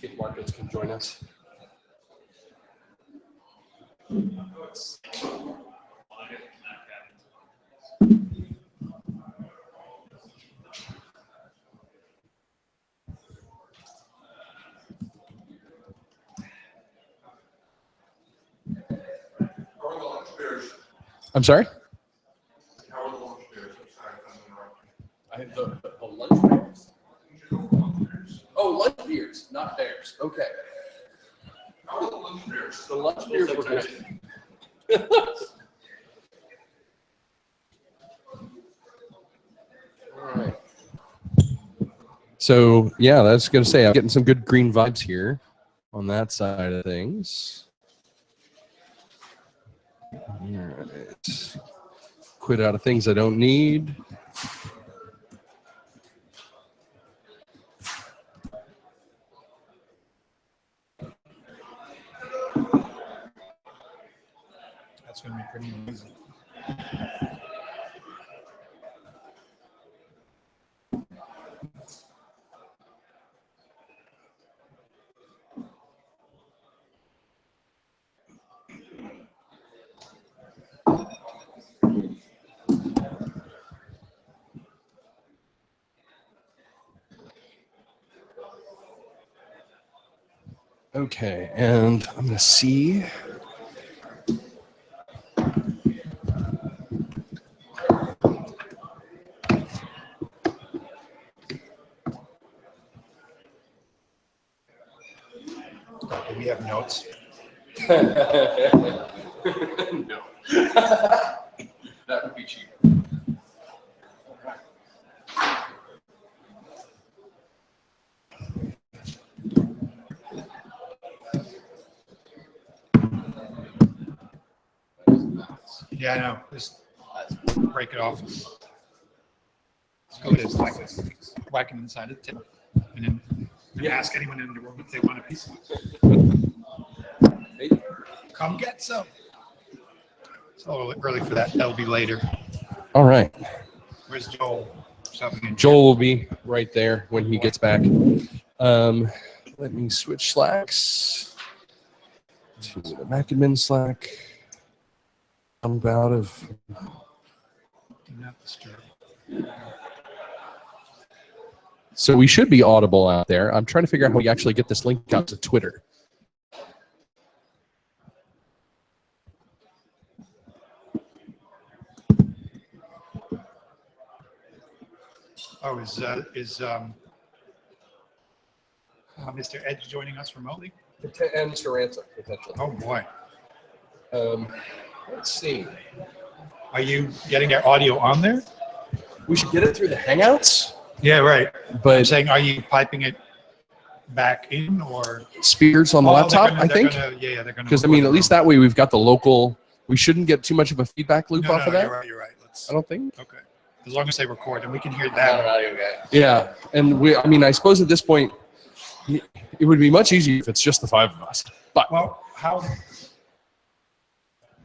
See if Marcus can join us. I'm sorry? How are the lunch beers? I have the lunch beers. Oh, lunch beers, not bears. Okay. How are the lunch beers? The lunch beers were good. All right. So, yeah, that's going to say I'm getting some good green vibes here on that side of things. All right. Quit out of things I don't need. That's going to be pretty easy. Okay, and I'm going to see. Do we have notes? No. That would be cheap. Yeah, I know. Just break it off. It's good. It's like whacking inside the table. And then ask anyone in the room if they want a piece. Hey. Come get some. It's a little early for that. That'll be later. All right. Where's Joel? Joel will be right there when he gets back. Let me switch Slacks to the Mac admin Slack. I'm out of. Do not disturb. So we should be audible out there. I'm trying to figure out how we actually get this link out to Twitter. Oh, is Mr. Edge joining us remotely? And Mr. Ransom, potentially. Oh boy. Let's see. Are you getting your audio on there? We should get it through the Hangouts. Yeah, right. But I'm saying, are you piping it back in or speakers on the laptop? I think. They're gonna. Because I mean, at least that way we've got the local. We shouldn't get too much of a feedback loop off of that. You're right. Let's. I don't think. Okay. As long as they record and we can hear that. Yeah, and I mean, I suppose at this point, it would be much easier if it's just the five of us. But well, how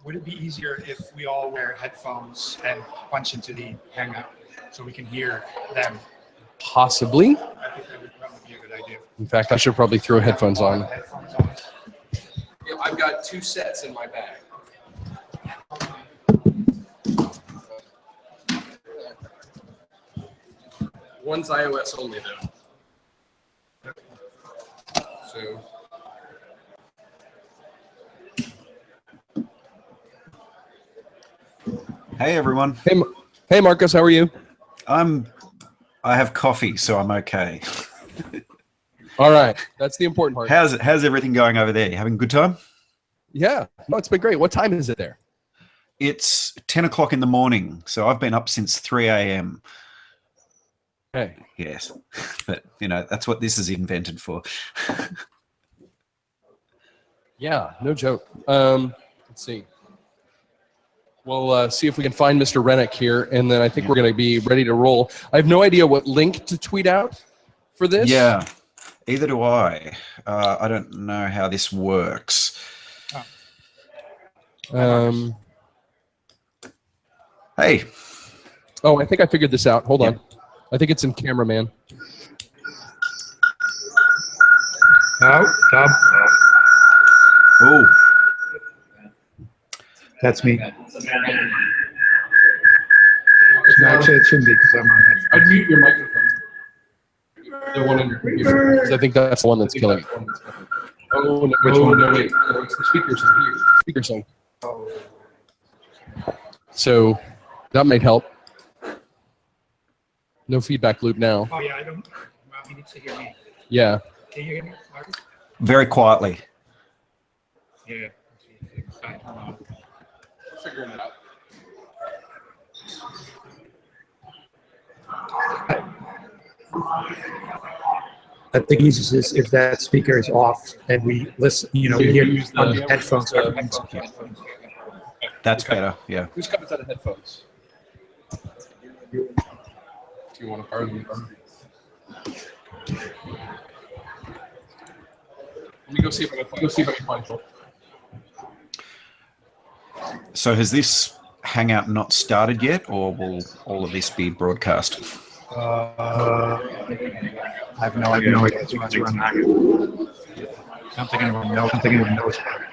would it be easier if we all wear headphones and punch into the Hangout so we can hear them? Possibly. I think that would probably be a good idea. In fact, I should probably throw headphones on. Yeah, I've got 2 sets in my bag. One's iOS only, though. So. Hey, everyone. Hey, Marcus, how are you? I have coffee, so I'm okay. All right, that's the important part. How's everything going over there? You having a good time? Yeah, no, it's been great. What time is it there? It's 10 o'clock in the morning, so I've been up since 3 a.m. Hey. Yes, but that's what this is invented for. Yeah, no joke. Let's see. We'll see if we can find Mr. Rennick here, and then I think we're going to be ready to roll. I have no idea what link to tweet out for this. Yeah, either do I. I don't know how this works. Hey. Oh, I think I figured this out. Hold on. I think it's in Cameraman. No, Tom. Oh, That's me. No, actually, it shouldn't be because I'm on headphones. I'd mute your microphone. The one on your computer. Because I think that's the one that's killing it. Oh, no, which one? No, wait. No, it's the speakers in here. Speakers on. So that might help. No feedback loop now. Oh, yeah, I don't. Well, he needs to hear me. Yeah. Can you hear me, Marcus? very quietly. Yeah. I don't know. Figuring it out. I think easiest is if that speaker is off and we listen, you know, we hear Use on the- the headphones. That's better. Yeah. Who's got a set of headphones? Do you want to borrow them? Let me go see if I can find it. So has this hangout not started yet, or will all of this be broadcast? I have no idea. I don't think anyone knows. I don't think anyone knows about it.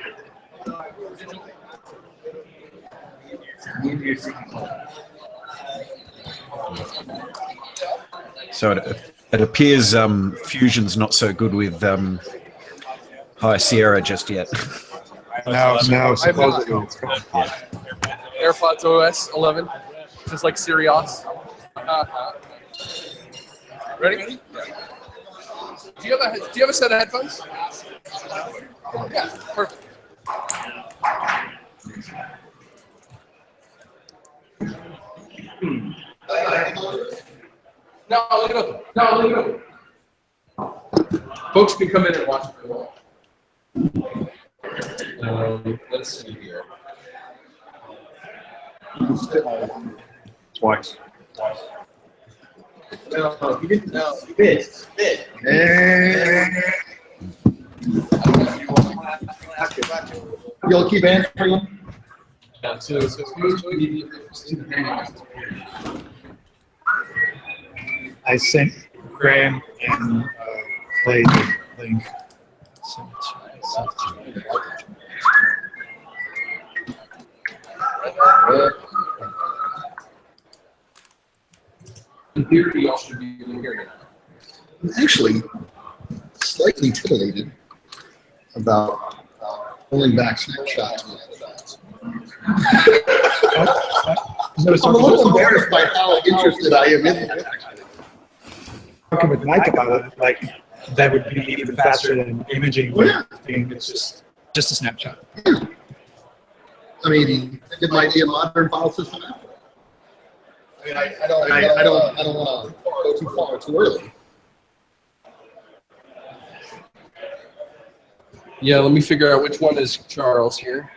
So it appears Fusion's not so good with High Sierra just yet. No, supposedly. AirPods OS 11, just like Sirius. Ready? Do you have a set of headphones? Yeah, perfect. No, leave it open. Folks can come in and watch it for a while. Let's see here. Twice. No, you didn't. No, Spit. You'll keep answering. Yeah, so it's supposed to be I sent Graham and Clay the link. in theory, y'all should be able to hear it. I'm actually slightly titillated about pulling back snapshots. I'm a little embarrassed by how interested I am in it. Talking with Mike about it, like that would be even faster than imaging. Yeah. It's just a snapshot. I mean, it might be a modern file system. I mean, I don't want to go too far too early. Yeah, let me figure out which one is Charles here.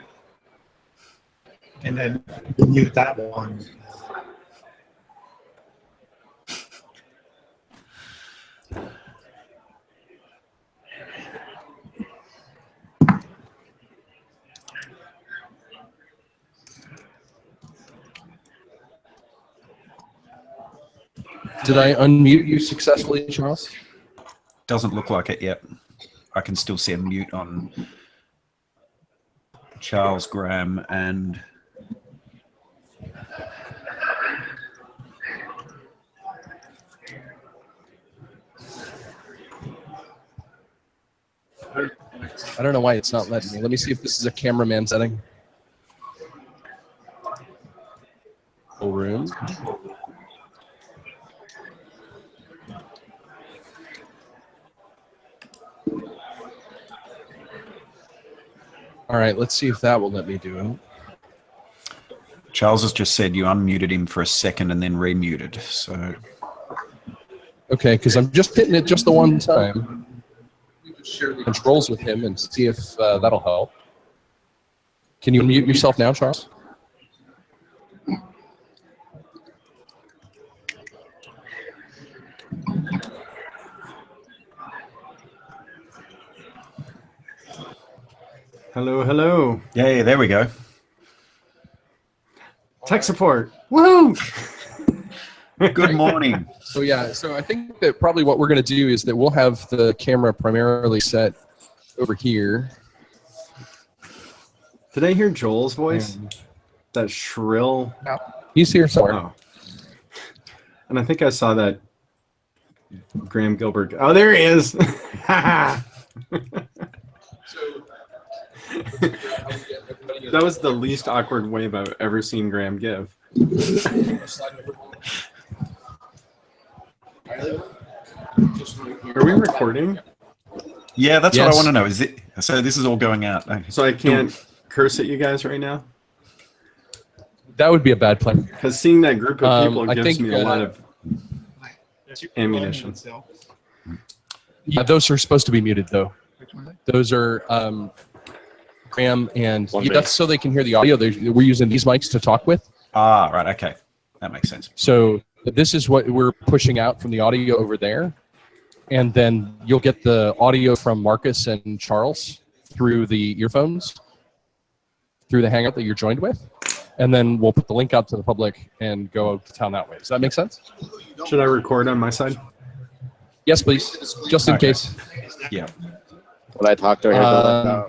And then mute that one. Did I unmute you successfully, Charles? Doesn't look like it yet. I can still see a mute on Charles, Graham, and I don't know why it's not letting me. Let me see if this is a cameraman setting. Full room. All right, let's see if that will let me do it. Charles has just said you unmuted him for a second and then remuted. So Okay, because I'm just hitting it just the one time. Let me just share the controls with him and see if that'll help. Can you unmute yourself now, Charles? Hello, hello. yeah, there we go. Tech support. Woo! Good morning. So yeah, so I think that probably what we're going to do is that we'll have the camera primarily set over here. Did I hear Joel's voice? And That shrill. he's here somewhere. Oh. And I think I saw that Graham Gilbert. Oh, there he is. That was the least awkward wave I've ever seen Graham give. Are we recording? Yeah, that's what Yes. I want to know. Is it so? This is all going out. Okay. So I can't curse at you guys right now? That would be a bad plan. Because seeing that group of people I gives think, me a lot of That's your ammunition. itself. Yeah, those are supposed to be muted though. Which one is it? Those are Graham and that's so they can hear the audio. We're using these mics to talk with. Ah, right. Okay, that makes sense. So this is what we're pushing out from the audio over there. And then you'll get the audio from Marcus and Charles through the earphones, through the Hangout that you're joined with. And then we'll put the link out to the public and go to town that way. Does that make sense? Should I record on my side? Yes, please. Just in Okay. case. Yeah. Would I talk to her? Um,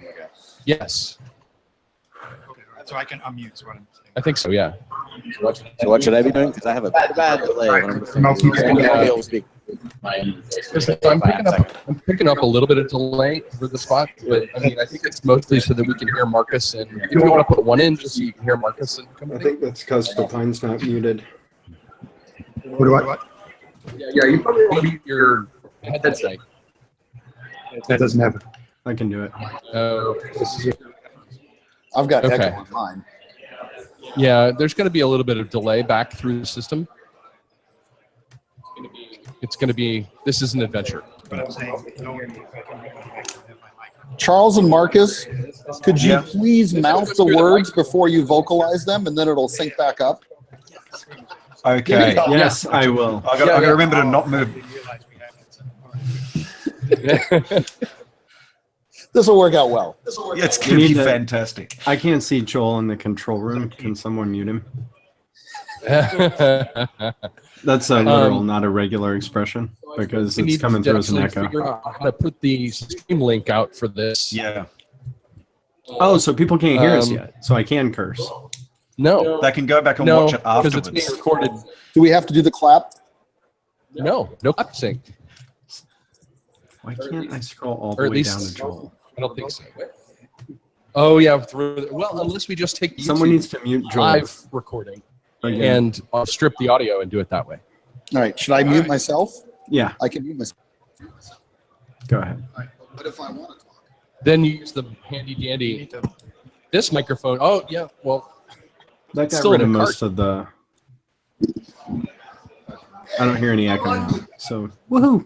Yes, Okay, all right, so I can unmute is what I'm saying. I think so, yeah. So what should I be doing? Because I have a bad delay when I'm listening. Mouth movement. I won't be able to speak. I'm picking up a little bit of delay for the spot, but I mean, I think it's mostly so that we can hear Marcus. And if you want to put one in, just so you can hear Marcus and I company. think that's because Stefan's not muted. What do I? Yeah, you probably want to mute your headset. That doesn't have it. I can do it. I've got Okay. echo on mine. Yeah, there's going to be a little bit of delay back through the system. It's going to be, this is an adventure. But I'm saying, no, if I can have my mic. Charles and Marcus, could you Yeah. please mouth the words before you vocalize them, and then it'll sync back up? Okay. Yeah. Yes, I will. I got to remember to not move. They realize we have it, so, all right. This will work out well. Yeah, it's You going to be need to- fantastic. I can't see Joel in the control room. Can someone mute him? That's a literal, not a regular expression, because We it's need coming to through as an actually echo. figure out how to put the stream link out for this. Yeah. Oh, so people can't hear us Um, yet, so I can curse. No, They can go back and no, watch it because it's being afterwards. recorded. Do we have to do the clap? No clap sync. Why can't I scroll all Or the at way least- down to Joel? I don't think so. Oh yeah, well, unless we just take the Someone YouTube needs to mute Joel. live recording Again. and strip the audio and do it that way. All right. Should I mute myself? Yeah, I can mute myself. go ahead. But if I want to talk. Then you use the handy You dandy need to- this microphone. Oh yeah, well That got Still rid in of a most of the. I don't hear any echo now. So woohoo!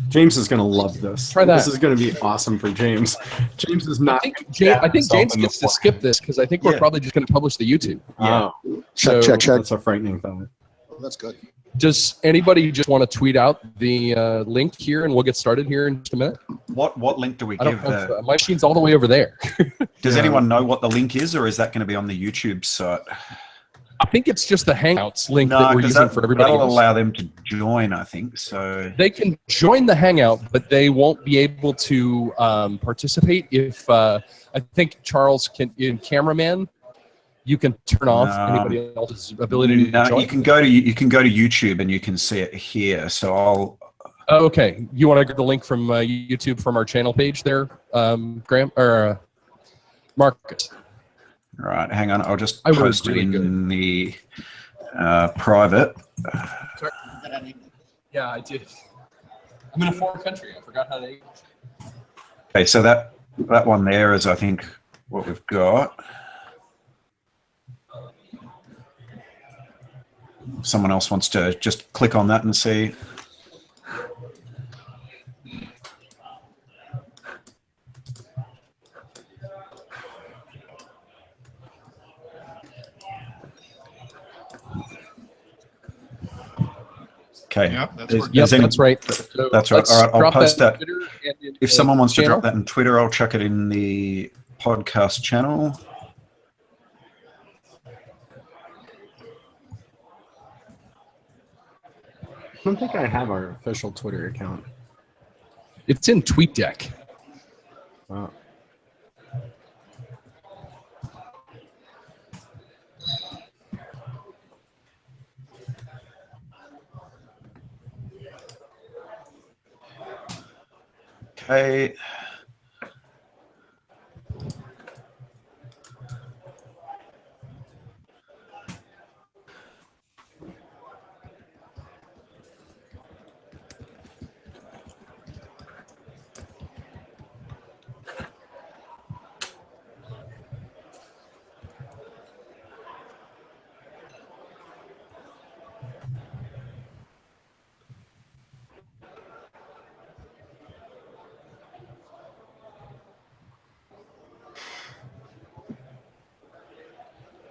James is gonna love this. Try that. This is gonna be awesome for James. James is I not. think James gets to skip this because I think we're Yeah. probably just going to publish the YouTube. Yeah. Oh, So Check. that's a frightening thought. Oh, that's good. does anybody just want to tweet out the link here and we'll get started here in just a minute? What link do we I don't give? know. My machine's all the way over there. Does Yeah. anyone know what the link is, or is that going to be on the YouTube site? I think it's just the Hangouts link that No, we're because using for everybody that'll else. allow them to join, I think. So They can join the Hangout, but they won't be able to participate if I think Charles can in cameraman. You can turn off No. anybody else's ability to no, join. you can go to YouTube and you can see it here. So I'll. Oh, okay. You want to get the link from YouTube from our channel page there, Graham or Marcus? Right, hang on. I'll just I was post it really in the private. Yeah, I did. I'm in a foreign country. I forgot how to. Okay, so that one there is, I think, what we've got. Someone else wants to just click on that and see. Okay. Yep, that's Is- working. Yep, is any- that's right. So That's right. let's All right, I'll drop post that. in Twitter and in If the someone wants to channel. drop that in Twitter, I'll chuck it in the podcast channel. don't think I have our official Twitter account. It's in TweetDeck. Wow. Okay.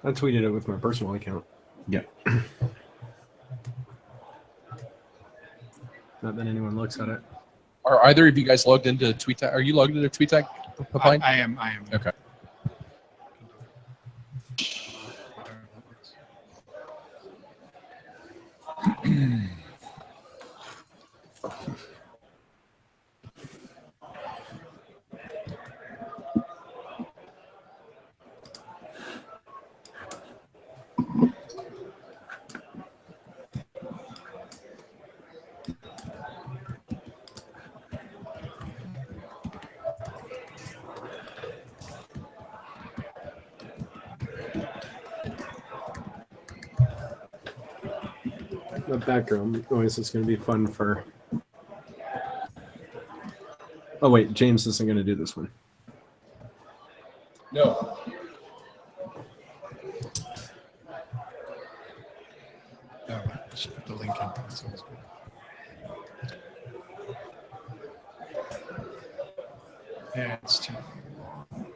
I tweeted it with my personal account. Yeah. Not that anyone looks at it. Are either of you guys logged into TweetDeck? Are you logged into TweetDeck, Papine? I am. Okay. The background noise is going to be fun for... Oh, wait. James isn't going to do this one. No. Oh, I should put the link in. That's always good. Yeah, it's too long.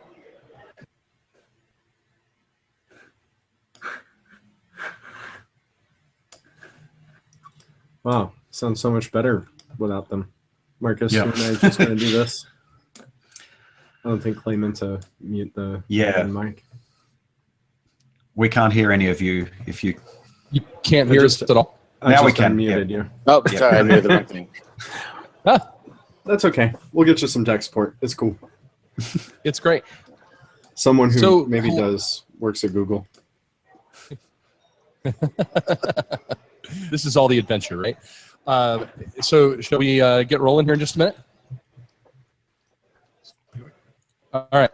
Wow. Sounds so much better without them. Marcus, Yeah. you and I are just going to do this. I don't think Clay meant to mute the mic. We can't hear any of you if you... You can't hear us at all. I Now we just can, unmuted you. Oh, sorry, I knew the wrong thing. Ah, That's okay. We'll get you some tech support. It's cool. it's great. Someone who So- maybe works at Google. This is all the adventure, right? So shall we get rolling here in just a minute? All right.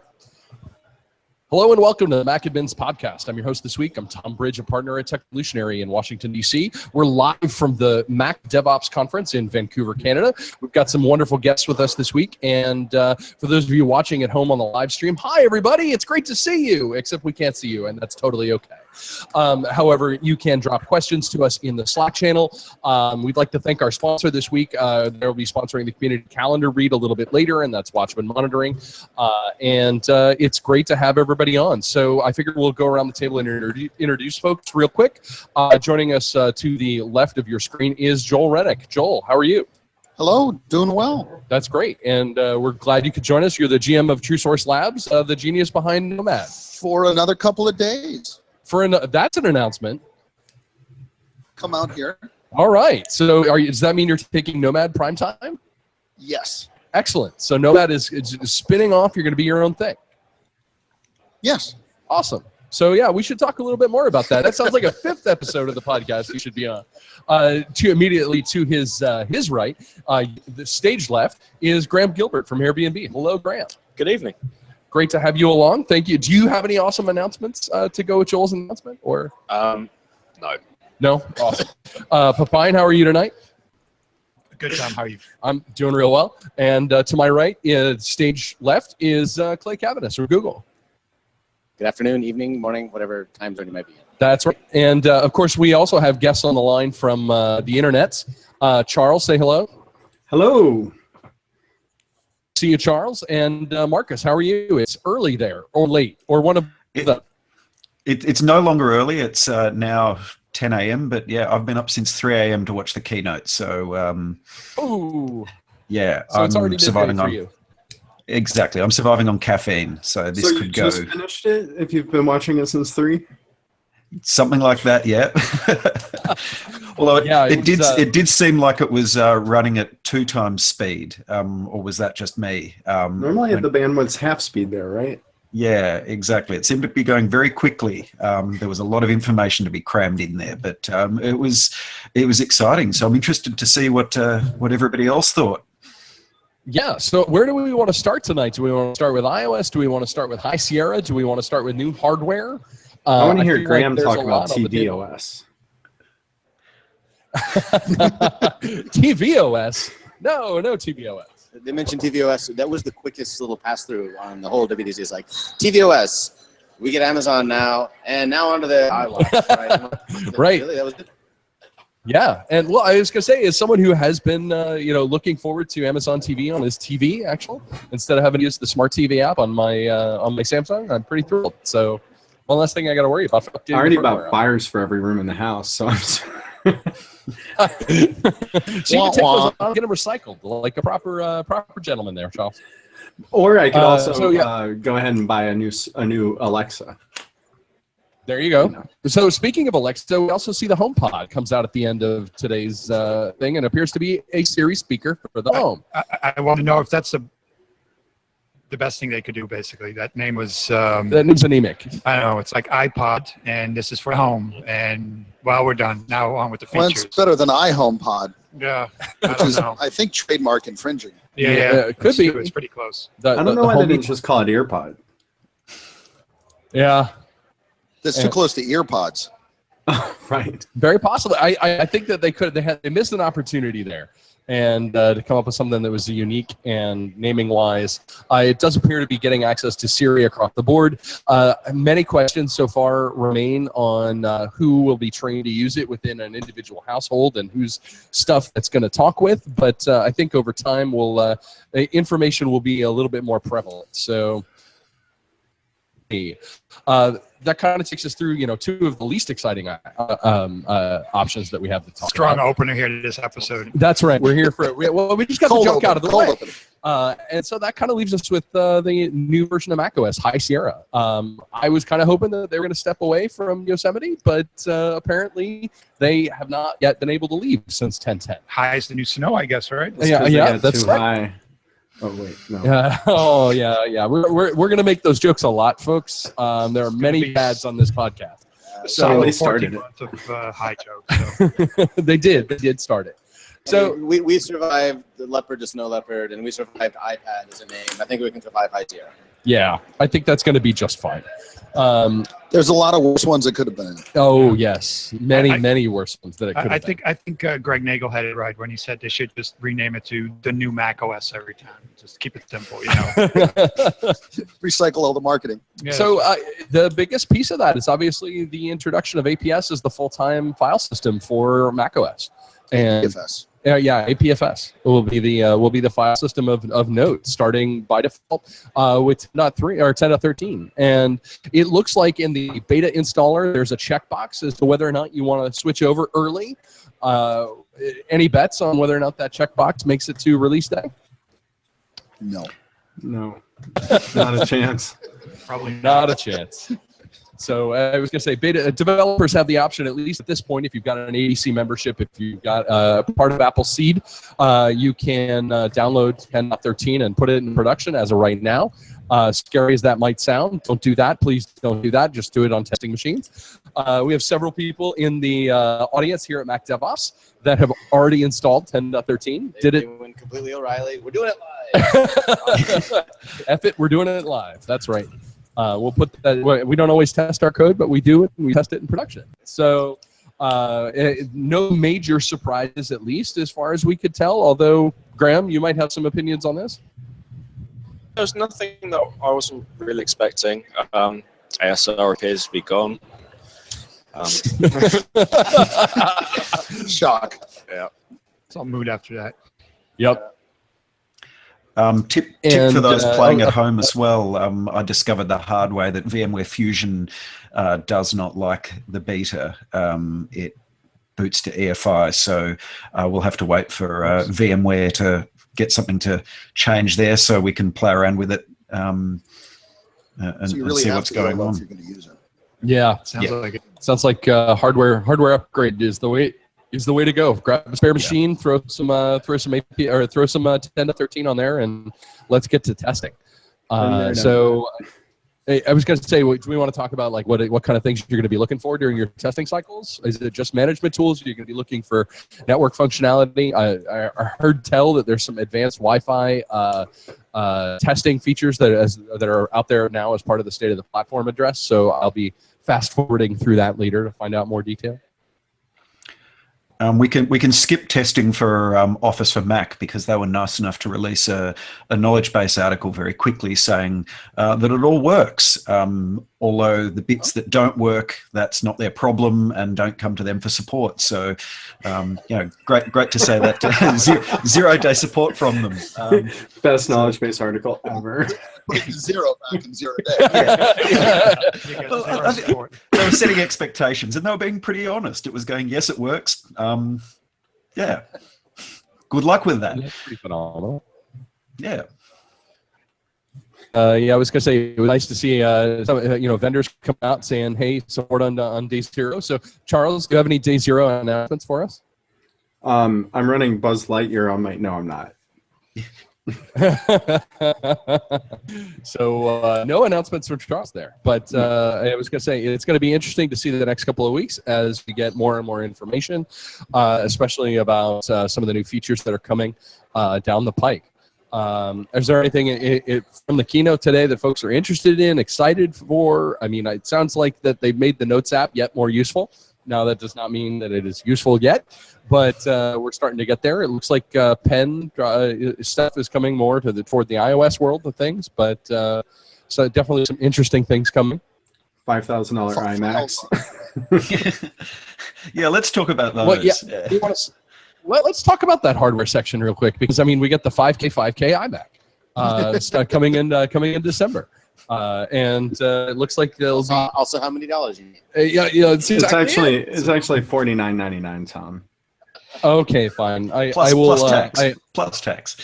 Hello and welcome to the Mac Admins podcast. I'm your host this week. I'm Tom Bridge, a partner at Techvolutionary in Washington, D.C. We're live from the Mac DevOps Conference in Vancouver, Canada. We've got some wonderful guests with us this week. And for those of you watching at home on the live stream, hi, everybody. It's great to see you, except we can't see you, and that's totally okay. However, you can drop questions to us in the Slack channel. We'd like to thank our sponsor this week. They'll be sponsoring the community calendar read a little bit later, and that's Watchman Monitoring. And it's great to have everybody on. So I figured we'll go around the table and introduce folks real quick. Joining us to the left of your screen is Joel Rennick. Joel, how are you? Hello, doing well. That's great. And we're glad you could join us. You're the GM of True Source Labs, the genius behind Nomad. For another couple of days. That's an announcement. Come out here. All right. So does that mean you're taking Nomad prime time? Yes. Excellent. So Nomad is spinning off. You're going to be your own thing. Yes. Awesome. So yeah, we should talk a little bit more about that. That sounds like a fifth episode of the podcast you should be on. Immediately to his right, the stage left is Graham Gilbert from Airbnb. Hello, Graham. Good evening. Great to have you along. Thank you. Do you have any awesome announcements to go with Joel's announcement? Or No. no? Awesome. Papine, how are you tonight? Good, Tom. How are you? I'm doing real well. And to my right, stage left, is Clay Cavanis from Google. Good afternoon, evening, morning, whatever time zone you might be in. That's right. And of course, we also have guests on the line from the internets. Charles, say hello. Hello. See you, Charles. And Marcus, how are you? It's early there, or late, or one of the... It's no longer early. It's now 10 a.m. But yeah, I've been up since 3 a.m. to watch the keynote. So Ooh. yeah, So it's already I'm surviving midday for on you. exactly. I'm surviving on caffeine. So this So you could go. just finished it if you've been watching it since 3? Something like that, yeah. Although it did seem like it was running at 2 times speed, or was that just me? Normally the bandwidth's half speed there, right? Yeah, exactly. It seemed to be going very quickly. There was a lot of information to be crammed in there, but it was exciting. So I'm interested to see what everybody else thought. Yeah, so where do we want to start tonight? Do we want to start with iOS? Do we want to start with High Sierra? Do we want to start with new hardware? I want to hear feel Graham there's talk a about lot on the table. tvOS. tvOS? No tvOS. They mentioned tvOS. That was the quickest little pass through on the whole WWDC. It's like tvOS. We get Amazon now, and now onto the iWatch. Right. Right. Really, that was good. Yeah, and well, I was gonna say, as someone who has been, looking forward to Amazon TV on his TV, actually, instead of having to use the smart TV app on my Samsung, I'm pretty thrilled. So, one less thing I got to worry about. I already bought fires for every room in the house, so I'm. So you can take those out and get them recycled like a proper gentleman there, Charles. Or I could also go ahead and buy a new Alexa. There you go. So speaking of Alexa, we also see the HomePod comes out at the end of today's thing and appears to be a Siri speaker for the home. I want to know if that's the best thing they could do, basically. That name was... that name's anemic. I don't know. It's like iPod, and this is for home. And, well, we're done. Now on with the Well, features. it's better than iHomePod, Yeah. which is, I think, trademark infringing. Yeah, it could it's be. true. It's pretty close. I don't know why they didn't just call it EarPod. Yeah. That's too close to earpods. Right. Very possibly. I think that they missed an opportunity there, and to come up with something that was unique and naming wise. It does appear to be getting access to Siri across the board. Many questions so far remain on who will be trained to use it within an individual household and whose stuff that's going to talk with. But I think over time, information will be a little bit more prevalent. So. That kind of takes us through, two of the least exciting options that we have to talk Strong about. opener here to this episode. That's right. We're here for it. We just got the junk out of the way. open. And so that kind of leaves us with the new version of macOS, High Sierra. I was kind of hoping that they were going to step away from Yosemite, but apparently they have not yet been able to leave since 10.10. High is the new snow, I guess, right? Yeah, that's too right. high. Oh wait, no. Yeah. We're gonna make those jokes a lot, folks. There are many bads on this podcast. So they started it. Of high jokes. So. They did start it. So we survived the leopard to snow leopard, and we survived iPad as a name. I think we can survive High Sierra. yeah, I think that's going to be just fine. There's a lot of worse ones that could have been. Oh yes, many worse ones that it could have been. I think Greg Nagel had it right when he said they should just rename it to the new Mac OS every time. Just keep it simple, Recycle all the marketing. Yeah. So the biggest piece of that is obviously the introduction of APS as the full-time file system for macOS. And APFS. APFS will be the file system of Note starting by default with 10.3 or 10.13, and it looks like in the beta installer there's a checkbox as to whether or not you want to switch over early. Any bets on whether or not that checkbox makes it to release day? No. Not a chance. Probably Not a chance. So I was going to say, beta developers have the option, at least at this point, if you've got an ADC membership, if you've got part of Apple Seed, you can download 10.13 and put it in production as of right now. Scary as that might sound, don't do that. Please don't do that. Just do it on testing machines. We have several people in the audience here at Mac DevOps that have already installed 10.13. Did it? Doing completely O'Reilly. We're doing it live. F it, we're doing it live. That's right. We'll put that. We don't always test our code, but we do it. And we test it in production. So no major surprises, at least as far as we could tell. Although Graham, you might have some opinions on this. There's nothing that I wasn't really expecting. ASR appears to be gone. Shock. Yeah. it's all mood after that. Yep. Tip for those playing at home as well. I discovered the hard way that VMware Fusion does not like the beta. It boots to EFI, so we'll have to wait for VMware to get something to change there so we can play around with it and So you really see have what's to go going if on. you're going to use it. Yeah. Sounds like it. Sounds like hardware upgrade is the way to go. Grab a spare machine, throw some AP or throw some 10 to 13 on there, and let's get to testing. So I was going to say, do we want to talk about like what kind of things you're going to be looking for during your testing cycles? Is it just management tools? Are you going to be looking for network functionality? I heard tell that there's some advanced Wi-Fi testing features that are out there now as part of the state of the platform address. So I'll be fast forwarding through that later to find out more detail. We can skip testing for Office for Mac because they were nice enough to release a knowledge base article very quickly saying that it all works. Although the bits that don't work, that's not their problem, and don't come to them for support. So, great to say that 0-day support from them. Best knowledge base article ever. Zero back in 0 day. Well, they were setting expectations, and they were being pretty honest. It was going, yes, it works. Yeah. Good luck with that. That's pretty phenomenal. Yeah. I was going to say it was nice to see some vendors come out saying, "Hey, support on day 0." So, Charles, do you have any day 0 announcements for us? I'm running Buzz Lightyear on my. No, I'm not. So no announcements from Charles there, but I was going to say it's going to be interesting to see the next couple of weeks as we get more and more information, especially about some of the new features that are coming down the pike. Is there anything from the keynote today that folks are interested in, excited for? I mean, it sounds like that they've made the Notes app yet more useful. Now, that does not mean that it is useful yet, but we're starting to get there. It looks like pen stuff is coming more toward the iOS world of things, but so definitely some interesting things coming. $5,000 iMacs. Yeah, let's talk about those. Well, yeah. Let's talk about that hardware section real quick, because I mean, we get the 5K iMac coming in December. And it looks like they'll be also how many dollars you need. It's actually $49.99, Tom. Okay, fine. Plus tax. Plus tax.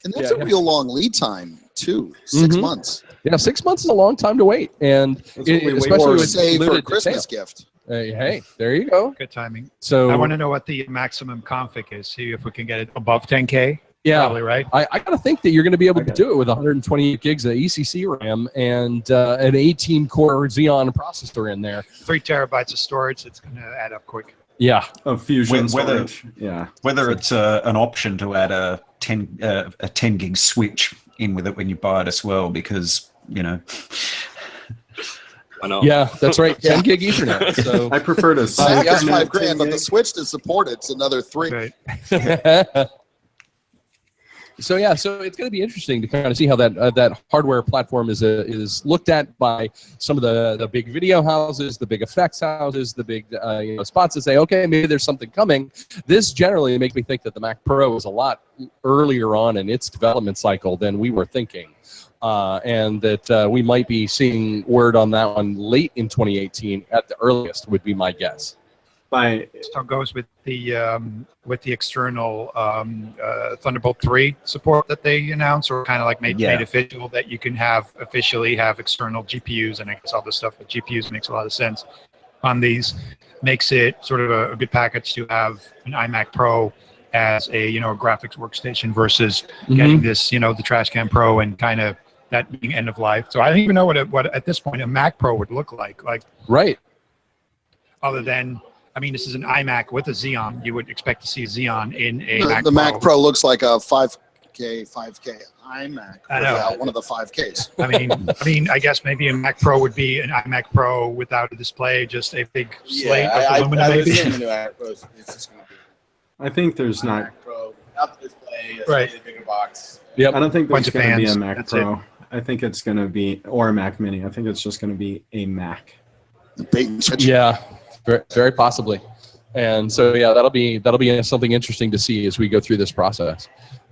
And that's a real long lead time too. 6 months. Yeah, 6 months is a long time to wait, and especially with save for a Christmas gift. Hey, there you go. Good timing. So I want to know what the maximum config is. See if we can get it above 10K. Yeah, probably, right? I got to think that you're going to be able to do it with 128 gigs of ECC RAM and an 18-core Xeon processor in there. 3 terabytes of storage. It's going to add up quick. Yeah, of Fusion whether storage. Yeah, whether it's an option to add a 10 gig switch in with it when you buy it as well, because Why not? Yeah, that's right. 10 gig Ethernet. So I prefer to. Mac is $5,000, but the switch to support it's another 3. Right. So it's going to be interesting to kind of see how that hardware platform is looked at by some of the big video houses, the big effects houses, the big spots that say, okay, maybe there's something coming. This generally makes me think that the Mac Pro is a lot earlier on in its development cycle than we were thinking, and that we might be seeing word on that one late in 2018 at the earliest would be my guess. So it goes with the external Thunderbolt 3 support that they announced, or kind of like made official that you can officially have external GPUs, and I guess all the stuff with GPUs makes a lot of sense on these. Makes it sort of a good package to have an iMac Pro as a graphics workstation versus getting this the Trash Can Pro and kind of that being end of life. So I don't even know what at this point a Mac Pro would look like. Right. Other than, I mean, this is an iMac with a Xeon. You would expect to see Xeon in a Mac The Pro. Mac Pro looks like a 5K iMac I know. without one of the 5Ks. I mean, I guess maybe a Mac Pro would be an iMac Pro without a display, just a big slate of aluminum. Maybe. It's just going to be I think there's not. Mac Pro without the display, a Right. slightly bigger box. Yep. I don't think there's Bunch of going to be a fans, Mac that's Pro. I think it's going to be, or a Mac Mini. I think it's just going to be a Mac. Bait and switch. Yeah, very, very possibly. And so that'll be something interesting to see as we go through this process,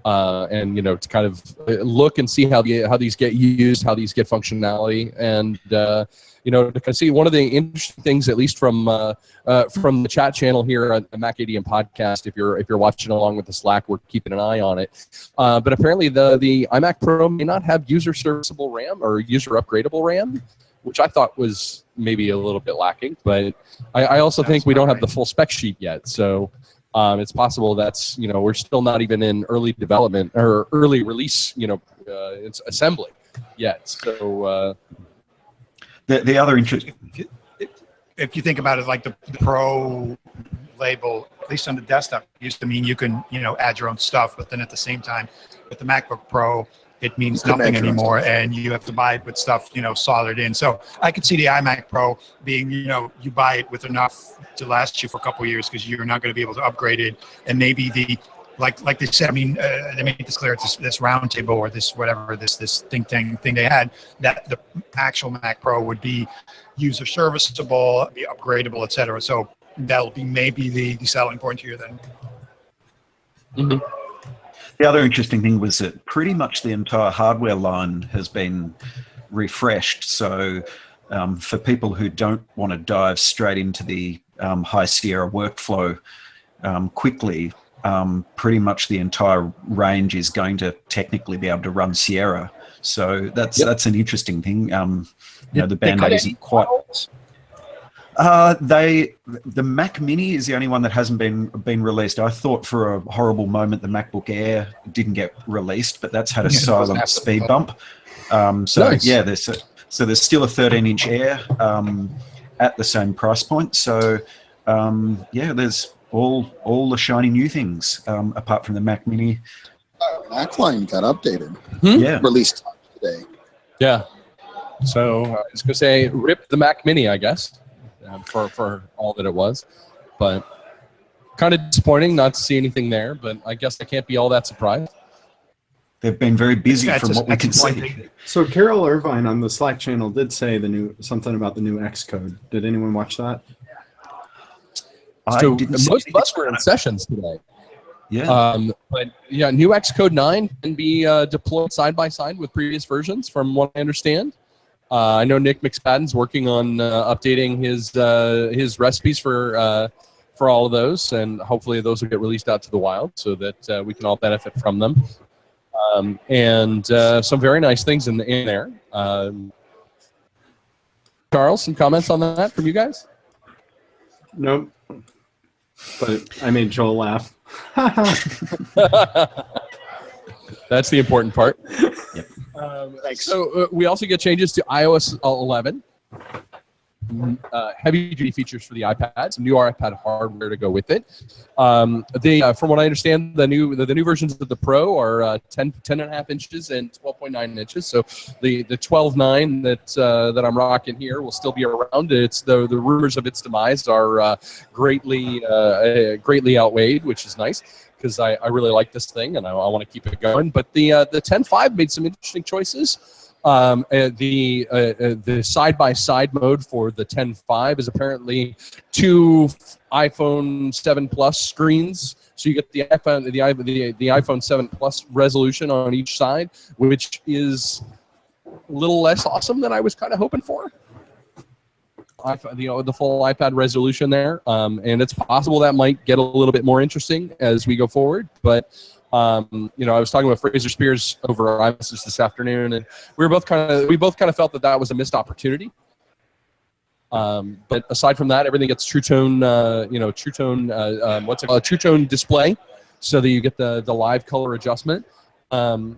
and to kind of look and see how these get used, how these get functionality, and to kind of see one of the interesting things, at least from the chat channel here at the Mac ADM podcast. If you're watching along with the Slack, we're keeping an eye on it. But apparently the iMac Pro may not have user serviceable RAM or user upgradable RAM, which I thought was maybe a little bit lacking. But I also think we don't have the full spec sheet yet, so it's possible that's we're still not even in early development or early release it's assembly yet. So the other interest. If you think about it, like the Pro label, at least on the desktop, used to mean you can add your own stuff, but then at the same time, with the MacBook Pro, it means nothing anymore, and you have to buy it with stuff soldered in. So I could see the iMac Pro being you buy it with enough to last you for a couple of years because you're not going to be able to upgrade it, and maybe the like they said, I mean, they made this clear at this round table or this whatever this think tank thing they had, that the actual Mac Pro would be user serviceable, be upgradable, etc. So that'll be maybe the selling point here then. Mm-hmm. The other interesting thing was that pretty much the entire hardware line has been refreshed. So for people who don't want to dive straight into the High Sierra workflow quickly, pretty much the entire range is going to technically be able to run Sierra. So that's an interesting thing. The Band-Aid isn't quite. The Mac Mini is the only one that hasn't been released. I thought for a horrible moment the MacBook Air didn't get released, but that's had a silent speed bump. Nice. Yeah, there's still a 13-inch Air at the same price point. So there's all the shiny new things apart from the Mac Mini. Mac line got updated. Yeah, Released today. Yeah. So I was gonna say, rip the Mac Mini, I guess, for all that it was, but kind of disappointing not to see anything there. But I guess I can't be all that surprised. They've been very busy from what we can see. So Carol Irvine on the Slack channel did say something about the new Xcode. Did anyone watch that? So most of us were in sessions today. Yeah. But yeah, new Xcode 9 can be deployed side by side with previous versions, from what I understand. I know Nick McSpadden's working on updating his recipes for all of those, and hopefully those will get released out to the wild so that we can all benefit from them. And some very nice things in there. Charles, some comments on that from you guys? Nope. But I made Joel laugh. That's the important part. Yep. Thanks. So we also get changes to iOS 11. Heavy-duty features for the iPad, some new iPad hardware to go with it. From what I understand, the new versions of the Pro are 10.5 inches and 12.9 inches. So the 12.9 that I'm rocking here will still be around. It's the rumors of its demise are greatly outweighed, which is nice, because I really like this thing and I want to keep it going. But the 10.5 made some interesting choices. The side-by-side mode for the 10.5 is apparently 2 iPhone 7 Plus screens. So you get the iPhone 7 Plus resolution on each side, which is a little less awesome than I was kind of hoping for. The full iPad resolution there, and it's possible that might get a little bit more interesting as we go forward, but. I was talking with Fraser Spears over iMessage this afternoon, and we both kind of felt that was a missed opportunity. But aside from that, everything gets True Tone True Tone display, so that you get the live color adjustment,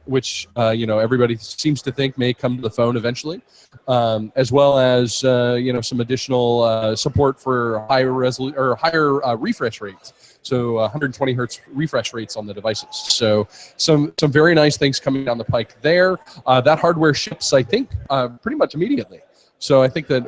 which everybody seems to think may come to the phone eventually, as well as some additional support for higher refresh rates. So 120 hertz refresh rates on the devices. So some very nice things coming down the pike there. That hardware ships, I think, pretty much immediately. So I think that,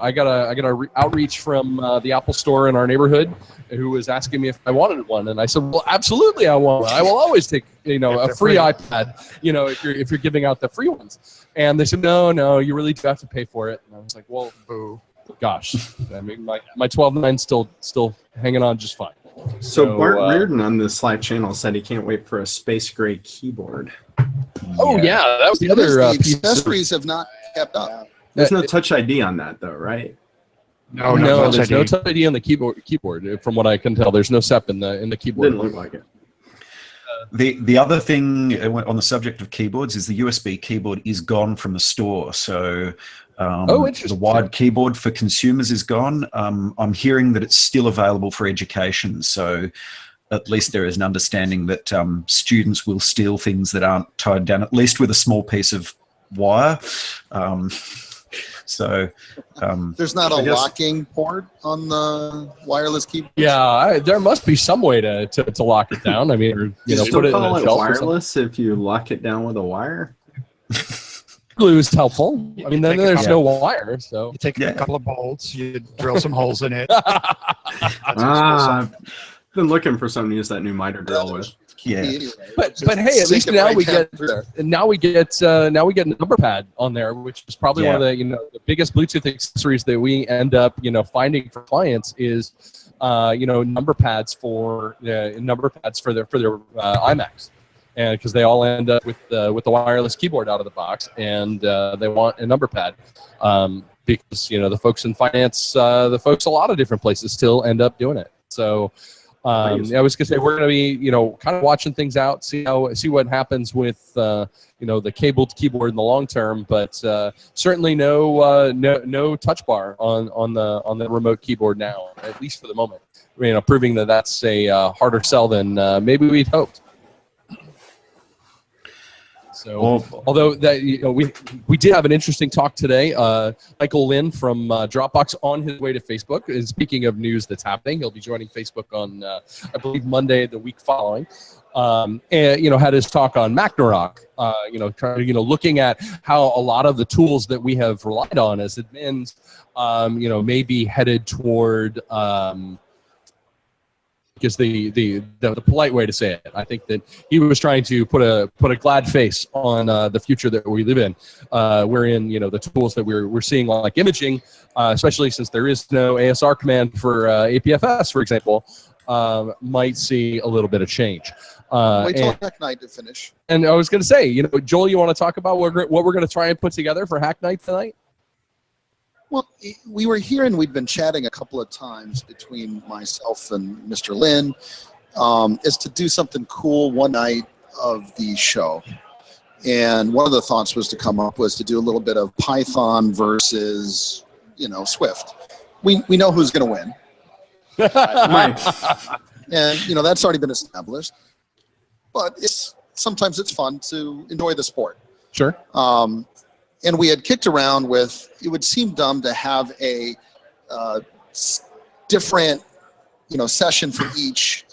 I got a outreach from the Apple Store in our neighborhood, who was asking me if I wanted one, and I said, well, absolutely, I want one. I will always take a free iPad. If you're giving out the free ones. And they said, no, you really do have to pay for it. And I was like, well, boo. Gosh, I mean, my 12.9 still hanging on just fine. So Bart Reardon on the Slack channel said he can't wait for a space gray keyboard. Oh yeah, that was the other piece. Accessories have not kept up. There's no Touch ID on that though, right? No, there's no Touch ID on the keyboard. From what I can tell, there's no SEP in the keyboard. Didn't look like it. The other thing on the subject of keyboards is the USB keyboard is gone from the store. So Oh, interesting. The wired keyboard for consumers is gone. I'm hearing that it's still available for education. So at least there is an understanding that students will steal things that aren't tied down, at least with a small piece of wire. There's not a locking port on the wireless keyboard. Yeah, there must be some way to lock it down. I mean, or, put it in a shelf wireless if you lock it down with a wire. Glue is helpful. I mean, then there's no wire. So You take a couple of bolts, you drill some holes in it. I've been looking for something to use that new miter drill with. Yeah, but hey, at least now we get a number pad on there, which is probably one of the the biggest Bluetooth accessories that we end up finding for clients is number pads for their iMacs, and because they all end up with the wireless keyboard out of the box, and they want a number pad because the folks in finance, the folks a lot of different places still end up doing it. So. I was gonna say we're gonna be, kind of watching things out, see what happens with, the cabled keyboard in the long term, but certainly no touch bar on the remote keyboard now, at least for the moment. Proving that that's a harder sell than maybe we'd hoped. So, although that we did have an interesting talk today. Michael Lin from Dropbox on his way to Facebook. And speaking of news that's happening, he'll be joining Facebook on I believe Monday the week following. And had his talk on Magnarok. Looking at how a lot of the tools that we have relied on as admins, may be headed toward. Is the polite way to say it. I think that he was trying to put a glad face on the future that we live in, wherein the tools that we're seeing like imaging, especially since there is no ASR command for APFS, for example, might see a little bit of change. Wait till Hack Night to finish. And I was going to say, Joel, you want to talk about what we're going to try and put together for Hack Night tonight? Well, we were here and we'd been chatting a couple of times between myself and Mr. Lin is to do something cool one night of the show. And one of the thoughts was to come up was to do a little bit of Python versus, Swift. We know who's going to win. And, that's already been established. But sometimes it's fun to enjoy the sport. Sure. And we had kicked around with, it would seem dumb to have a different, session for each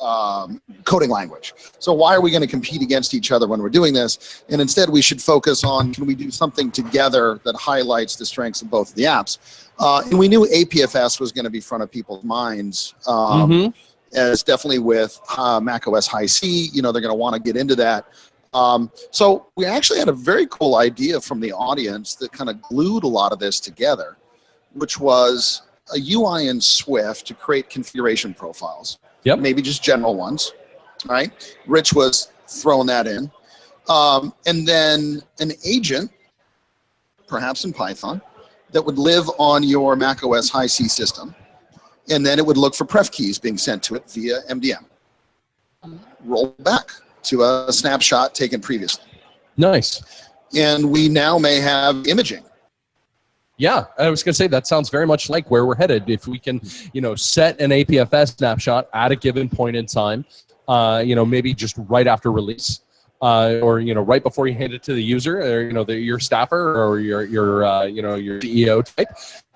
coding language. So why are we going to compete against each other when we're doing this? And instead we should focus on, can we do something together that highlights the strengths of both of the apps? And we knew APFS was going to be front of people's minds. As definitely with macOS High C, they're going to want to get into that. So we actually had a very cool idea from the audience that kind of glued a lot of this together, which was a UI in Swift to create configuration profiles. Yep. Maybe just general ones, right? Rich was throwing that in. And then an agent, perhaps in Python, that would live on your macOS High C system. And then it would look for pref keys being sent to it via MDM. Roll back to a snapshot taken previously. Nice. And we now may have imaging. Yeah, I was going to say that sounds very much like where we're headed. If we can, set an APFS snapshot at a given point in time, maybe just right after release, or right before you hand it to the user, or your staffer or your CEO type,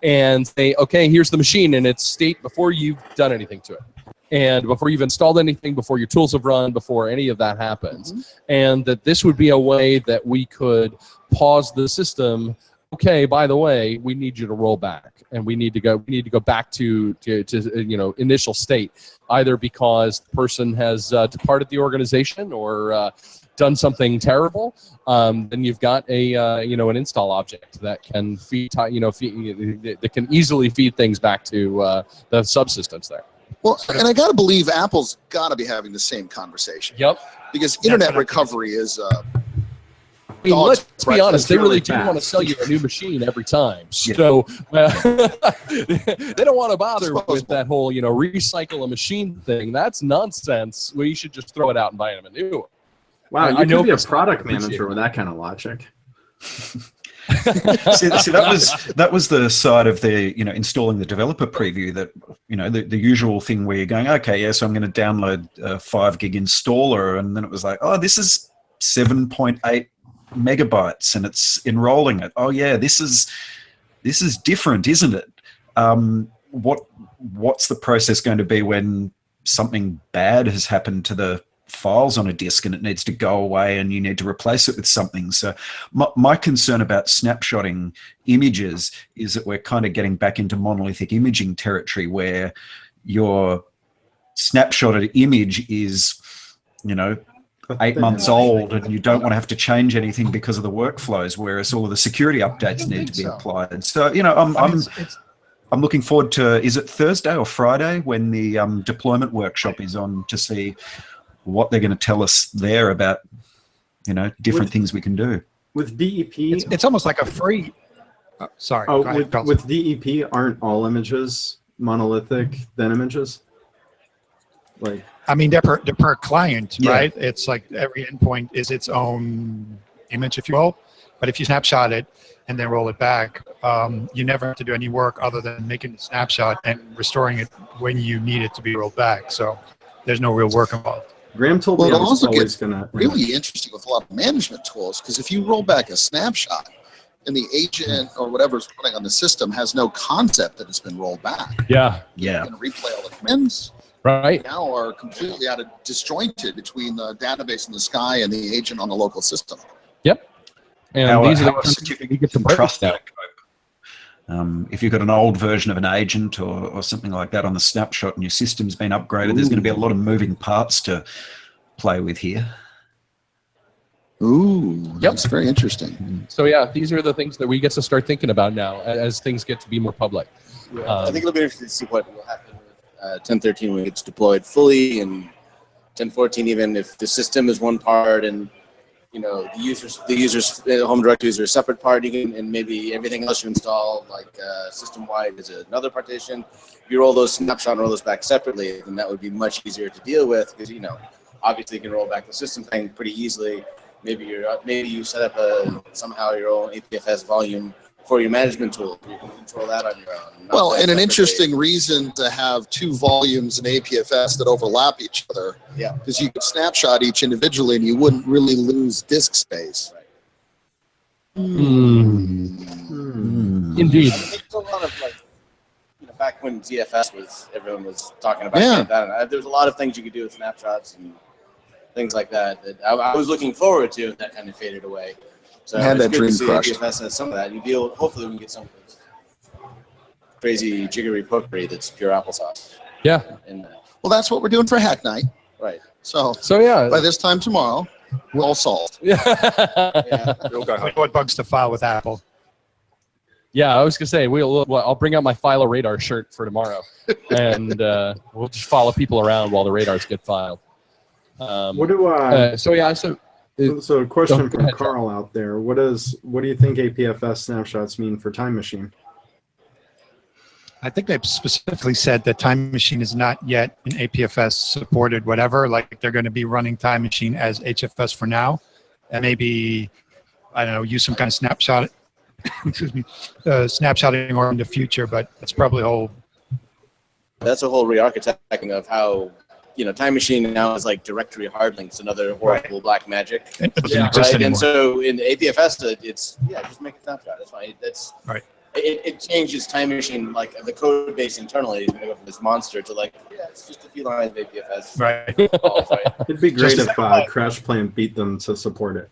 and say, okay, here's the machine in its state before you've done anything to it. And before you've installed anything, before your tools have run, before any of that happens. And that this would be a way that we could pause the system. Okay, by the way, we need you to roll back, and we need to go back to initial state, either because the person has departed the organization or done something terrible. Then you've got a an install object that can feed that can easily feed things back to the subsystems there. Well, and I got to believe Apple's got to be having the same conversation. Yep. Because internet recovery is. I mean, let's be honest, they really do want to sell you a new machine every time. So they don't want to bother with that whole, recycle a machine thing. That's nonsense. We should just throw it out and buy them a new one. Wow, you could be a product manager with that kind of logic. see, that was the side of the installing the developer preview, that the usual thing where you're going, okay, yeah, so I'm going to download a 5 gig installer, and then it was like, oh, this is 7.8 megabytes and it's enrolling it. Oh yeah, this is different, isn't it? What's the process going to be when something bad has happened to the files on a disk and it needs to go away and you need to replace it with something? So my concern about snapshotting images is that we're kind of getting back into monolithic imaging territory, where your snapshotted image is 8 months old and you don't want to have to change anything because of the workflows, whereas all of the security updates need to be applied. So I'm looking forward to, is it Thursday or Friday when the deployment workshop is on, to see what they're going to tell us there about different things we can do. With DEP, it's almost like a free. Sorry. Oh, go ahead, with DEP, aren't all images monolithic then images? Like, I mean, they're per client, Yeah. right? It's like every endpoint is its own image, if you will. But if you snapshot it and then roll it back, you never have to do any work other than making the snapshot and restoring it when you need it to be rolled back. So there's no real work involved. Graham told Well, me I it'll was also always get going to... really interesting with a lot of management tools, because if you roll back a snapshot and the agent or whatever's running on the system has no concept that it's been rolled back, Yeah. Yeah. and replay all the commands Right. now are completely disjointed between the database in the sky and the agent on the local system. Yep. And How these are the a things certificate we get to can break trust down. that cope. If you've got an old version of an agent or something like that on the snapshot and your system's been upgraded, there's going to be a lot of moving parts to play with here. Ooh, that's very interesting. So yeah, these are the things that we get to start thinking about now as things get to be more public. I think it'll be interesting to see what will happen with 10.13 when it's deployed fully, and 10.14 even if the system is one part and the users home directories are a separate part, and maybe everything else you install like system wide is another partition. If you roll those snapshot and roll those back separately, then that would be much easier to deal with, because obviously you can roll back the system thing pretty easily. Maybe you set up somehow your own APFS volume for your management tool. You can control that on your own. Well, and an interesting reason to have two volumes in APFS that overlap each other. Yeah. Because you could snapshot each individually and you wouldn't really lose disk space. Indeed. There's a lot of back when ZFS everyone was talking about that. There's a lot of things you could do with snapshots and things like that I was looking forward to, and that kind of faded away. So Had it's that good dream to see crushed. APFS has some of that. Hopefully we can get some of this crazy jiggery pokery that's pure applesauce Yeah. in that. Well, that's what we're doing for Hack Night. Right. So yeah. by this time tomorrow, we're all solved. Yeah. What bugs to file with Apple? Yeah, I was gonna say I'll bring out my file a radar shirt for tomorrow, and we'll just follow people around while the radars get filed. What do So a question from Carl out there. What do you think APFS snapshots mean for Time Machine? I think they've specifically said that Time Machine is not yet an APFS supported whatever. Like they're going to be running Time Machine as HFS for now, and maybe use some kind of snapshot. Excuse me, snapshotting or in the future. But that's probably That's a whole re-architecting of how. Time Machine now is like directory hard links, another horrible black magic. It doesn't exist Right, anymore. and so in APFS, it's just make a snapshot. That's fine. That's right. It changes Time Machine, like the code base internally is going to go from this monster to it's just a few lines of APFS. Right. It'd be great if Crash Plan beat them to support it.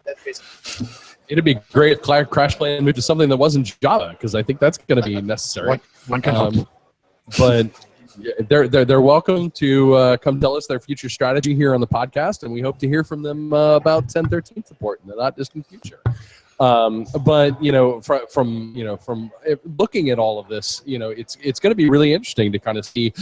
That's basically. It'd be great if Crash Plan moved to something that wasn't Java, because I think that's going to be necessary. One can help. But they're welcome to come tell us their future strategy here on the podcast, and we hope to hear from them about 10.13 support in the not distant future. But from looking at all of this, it's going to be really interesting to kind of see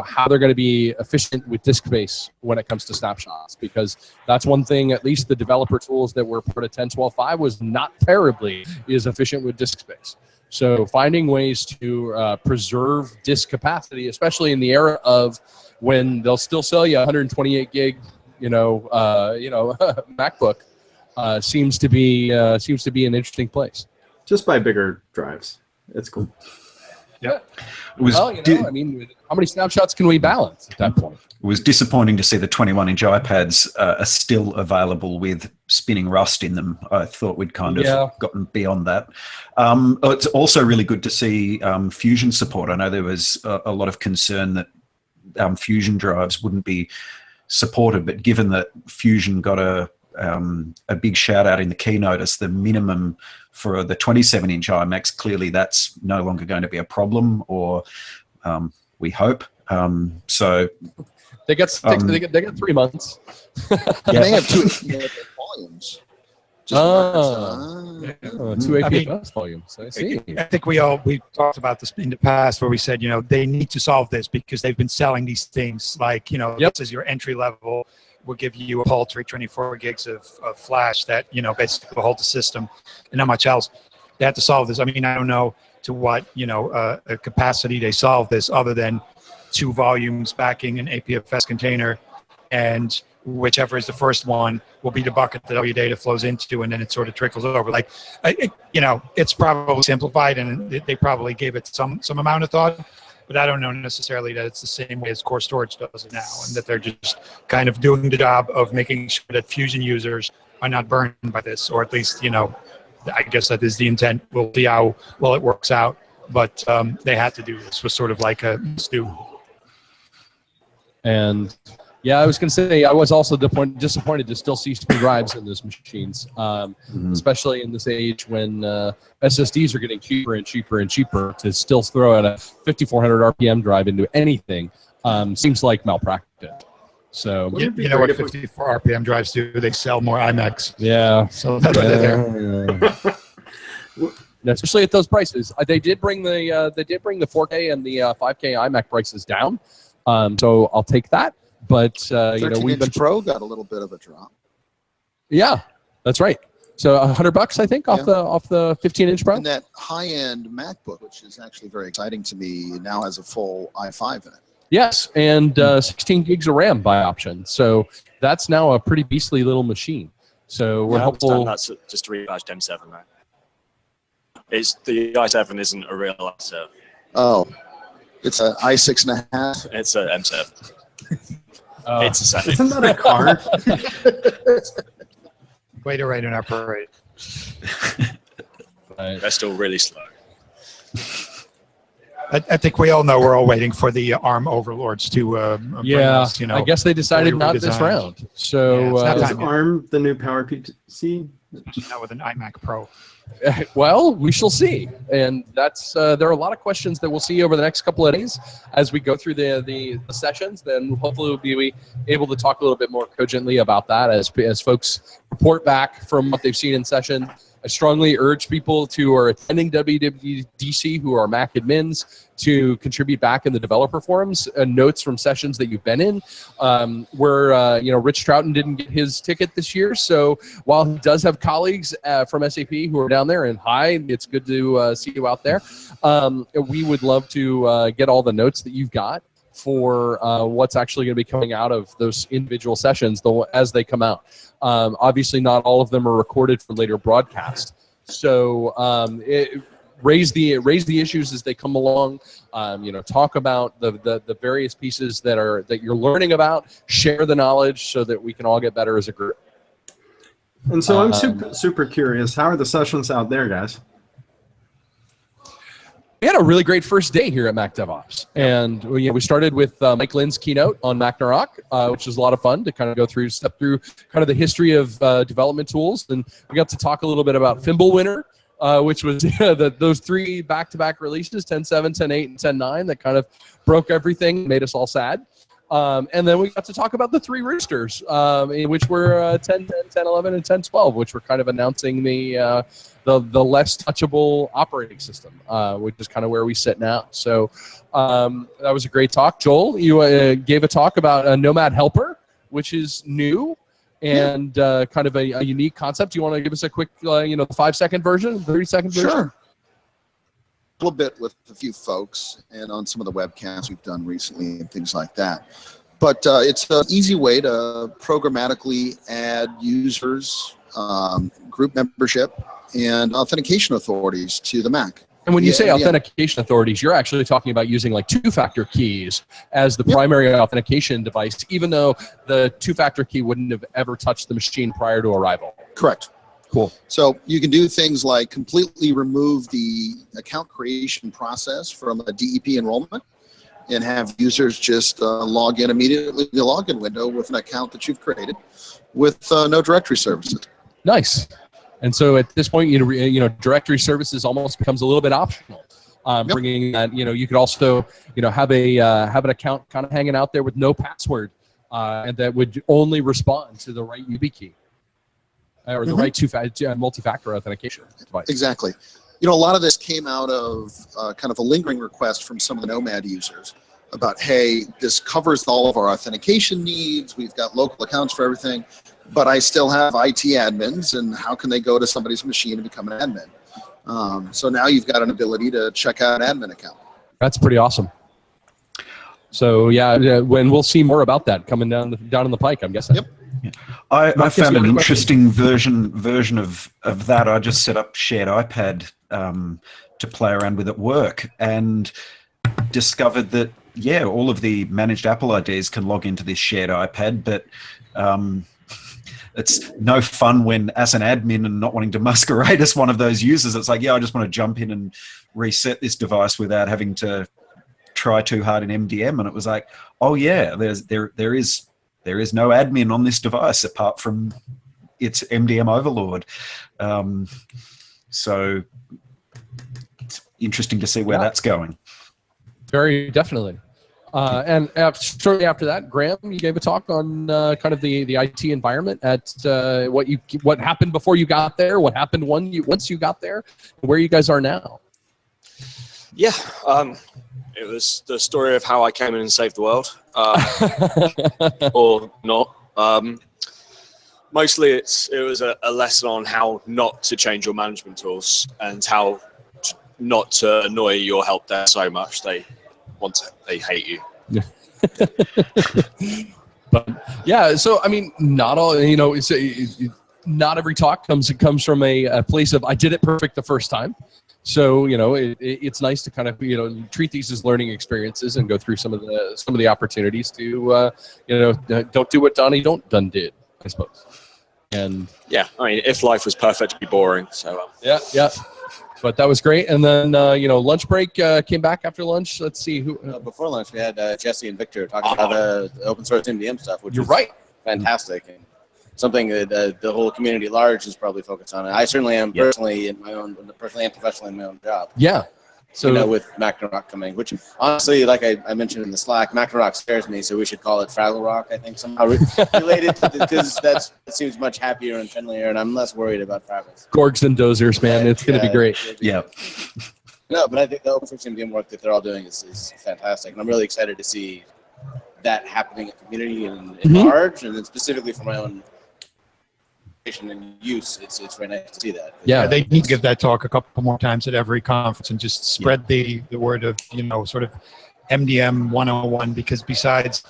how they're going to be efficient with disk space when it comes to snapshots, because that's one thing. At least the developer tools that were part of 10.12.5 was not terribly as efficient with disk space. So finding ways to preserve disk capacity, especially in the era of when they'll still sell you 128 gig, MacBook, seems to be an interesting place. Just buy bigger drives. It's cool. Yeah. Well, I mean, how many snapshots can we balance at that point? It was disappointing to see the 21-inch iPads are still available with spinning rust in them. I thought we'd kind of gotten beyond that. It's also really good to see Fusion support. I know there was a lot of concern that Fusion drives wouldn't be supported, but given that Fusion got a big shout out in the keynote as the minimum for the 27-inch iMacs, clearly that's no longer going to be a problem, or we hope. So they got 3 months. They have two volumes. Two APFS volumes. I see. I think we talked about this in the past where we said, they need to solve this because they've been selling these things like, this is your entry level. We'll give you a paltry 24 gigs of flash that, basically will hold the system and not much else. They have to solve this. I mean, I don't know to what, a capacity they solve this other than 2 volumes backing an APFS container, and whichever is the first one will be the bucket that all your data flows into, and then it sort of trickles over. Like, it's probably simplified, and they probably gave it some amount of thought, but I don't know necessarily that it's the same way as core storage does it now, and that they're just kind of doing the job of making sure that Fusion users are not burned by this, or at least, I guess that is the intent. We'll see how well it works out, but they had to do this. Was sort of like a stew. And yeah, I was going to say, I was also disappointed to still see spin drives in those machines, especially in this age when SSDs are getting cheaper and cheaper and cheaper. To still throw out a 5,400 RPM drive into anything seems like malpractice. So you know what 54 RPM drives do? They sell more iMacs. Yeah. So that's what they're there. Especially at those prices. They did bring the 4K and the 5K iMac prices down. So I'll take that. But 13-inch Pro got a little bit of a drop. Yeah, that's right. So $100, I think, off the 15-inch Pro. And that high-end MacBook, which is actually very exciting to me, now has a full i5 in it. Yes, and 16 gigs of RAM by option. So that's now a pretty beastly little machine. So we're hopeful. That's just a rebadged M7, right? The i7 isn't a real i7. Oh, it's an i6.5. It's an M7. It's a 7. Isn't that a car? Way to ride in our parade. They're still really slow. I think we all know we're all waiting for the ARM overlords to bring us, I guess they decided not this round. So is ARM the new PowerPC? Not with an iMac Pro. Well, we shall see, and that's there are a lot of questions that we'll see over the next couple of days as we go through the sessions. Then hopefully we'll be able to talk a little bit more cogently about that as folks report back from what they've seen in session. I strongly urge people who are attending WWDC who are Mac admins to contribute back in the developer forums and notes from sessions that you've been in. Where Rich Troughton didn't get his ticket this year, so while he does have colleagues from SAP who are down there, and hi, it's good to see you out there. We would love to get all the notes that you've got for what's actually going to be coming out of those individual sessions as they come out. Obviously, not all of them are recorded for later broadcast. So raise the issues as they come along. Talk about the various pieces that you're learning about. Share the knowledge so that we can all get better as a group. And so I'm super curious. How are the sessions out there, guys? We had a really great first day here at Mac DevOps, and we started with Mike Lynn's keynote on Mac Narok, which was a lot of fun to kind of step through kind of the history of development tools, and we got to talk a little bit about Thimblewinner, which was those 3 back-to-back releases, 10.7, 10.8, and 10.9, that kind of broke everything, made us all sad. And then we got to talk about the 3 roosters, which were 10.10, 10.11, and 10.12, which were kind of announcing the less touchable operating system, which is kind of where we sit now. So that was a great talk. Joel, you gave a talk about Nomad Helper, which is new and kind of a unique concept. Do you want to give us a quick, 5-second version, 30-second version? Sure. A little bit with a few folks and on some of the webcasts we've done recently and things like that. But it's an easy way to programmatically add users group membership and authentication authorities to the Mac. And when you say authentication authorities, you're actually talking about using like two-factor keys as the primary authentication device, even though the two-factor key wouldn't have ever touched the machine prior to arrival. Correct. Cool. So you can do things like completely remove the account creation process from a DEP enrollment and have users just log in immediately in the login window with an account that you've created with no directory services. Nice. And so at this point, directory services almost becomes a little bit optional. Bringing that, you could also, have an account kind of hanging out there with no password, and that would only respond to the right YubiKey or the right multi-factor authentication device. Exactly. A lot of this came out of kind of a lingering request from some of the Nomad users about, hey, this covers all of our authentication needs. We've got local accounts for everything, but I still have IT admins, and how can they go to somebody's machine and become an admin? So now you've got an ability to check out an admin account. That's pretty awesome. So when we'll see more about that coming down the pike, I'm guessing. Yep. Yeah. I found an interesting version of that. I just set up shared iPad to play around with at work, and discovered that all of the managed Apple IDs can log into this shared iPad, but it's no fun when, as an admin and not wanting to masquerade as one of those users, it's like, I just want to jump in and reset this device without having to try too hard in MDM. And it was like, oh yeah, there is no admin on this device apart from its MDM overlord. So it's interesting to see where that's going. Very definitely. And shortly after that, Graham, you gave a talk on kind of the IT environment at what happened before you got there, what happened once you got there, and where you guys are now. Yeah, it was the story of how I came in and saved the world, or not. Mostly, it was a lesson on how not to change your management tools and how not to annoy your help desk so much they hate you. But so I mean, not all not every talk comes from a place of I did it perfect the first time. So it's nice to kind of treat these as learning experiences and go through some of the opportunities to don't do what Donnie done did, I suppose. And I mean, if life was perfect, it'd be boring. So yeah. But that was great. And then, lunch break came back after lunch. Let's see who. Before lunch, we had Jesse and Victor talking about the open source MDM stuff, which is fantastic. And something that the whole community at large is probably focused on. I certainly am personally and professionally in my own job. Yeah. So with Mac-Rock coming, which honestly, like I mentioned in the Slack, Mac-Rock scares me, so we should call it Fraggle Rock. I think somehow related to because that seems much happier and friendlier, and I'm less worried about Fraggles. Gorgs and dozers, man, it's going to be great. No, but I think the open source MDM work that they're all doing is fantastic, and I'm really excited to see that happening in the community and in large, and then specifically for my own and use. It's very nice to see that. Yeah, they need to give that talk a couple more times at every conference and just spread the word of sort of MDM 101, because besides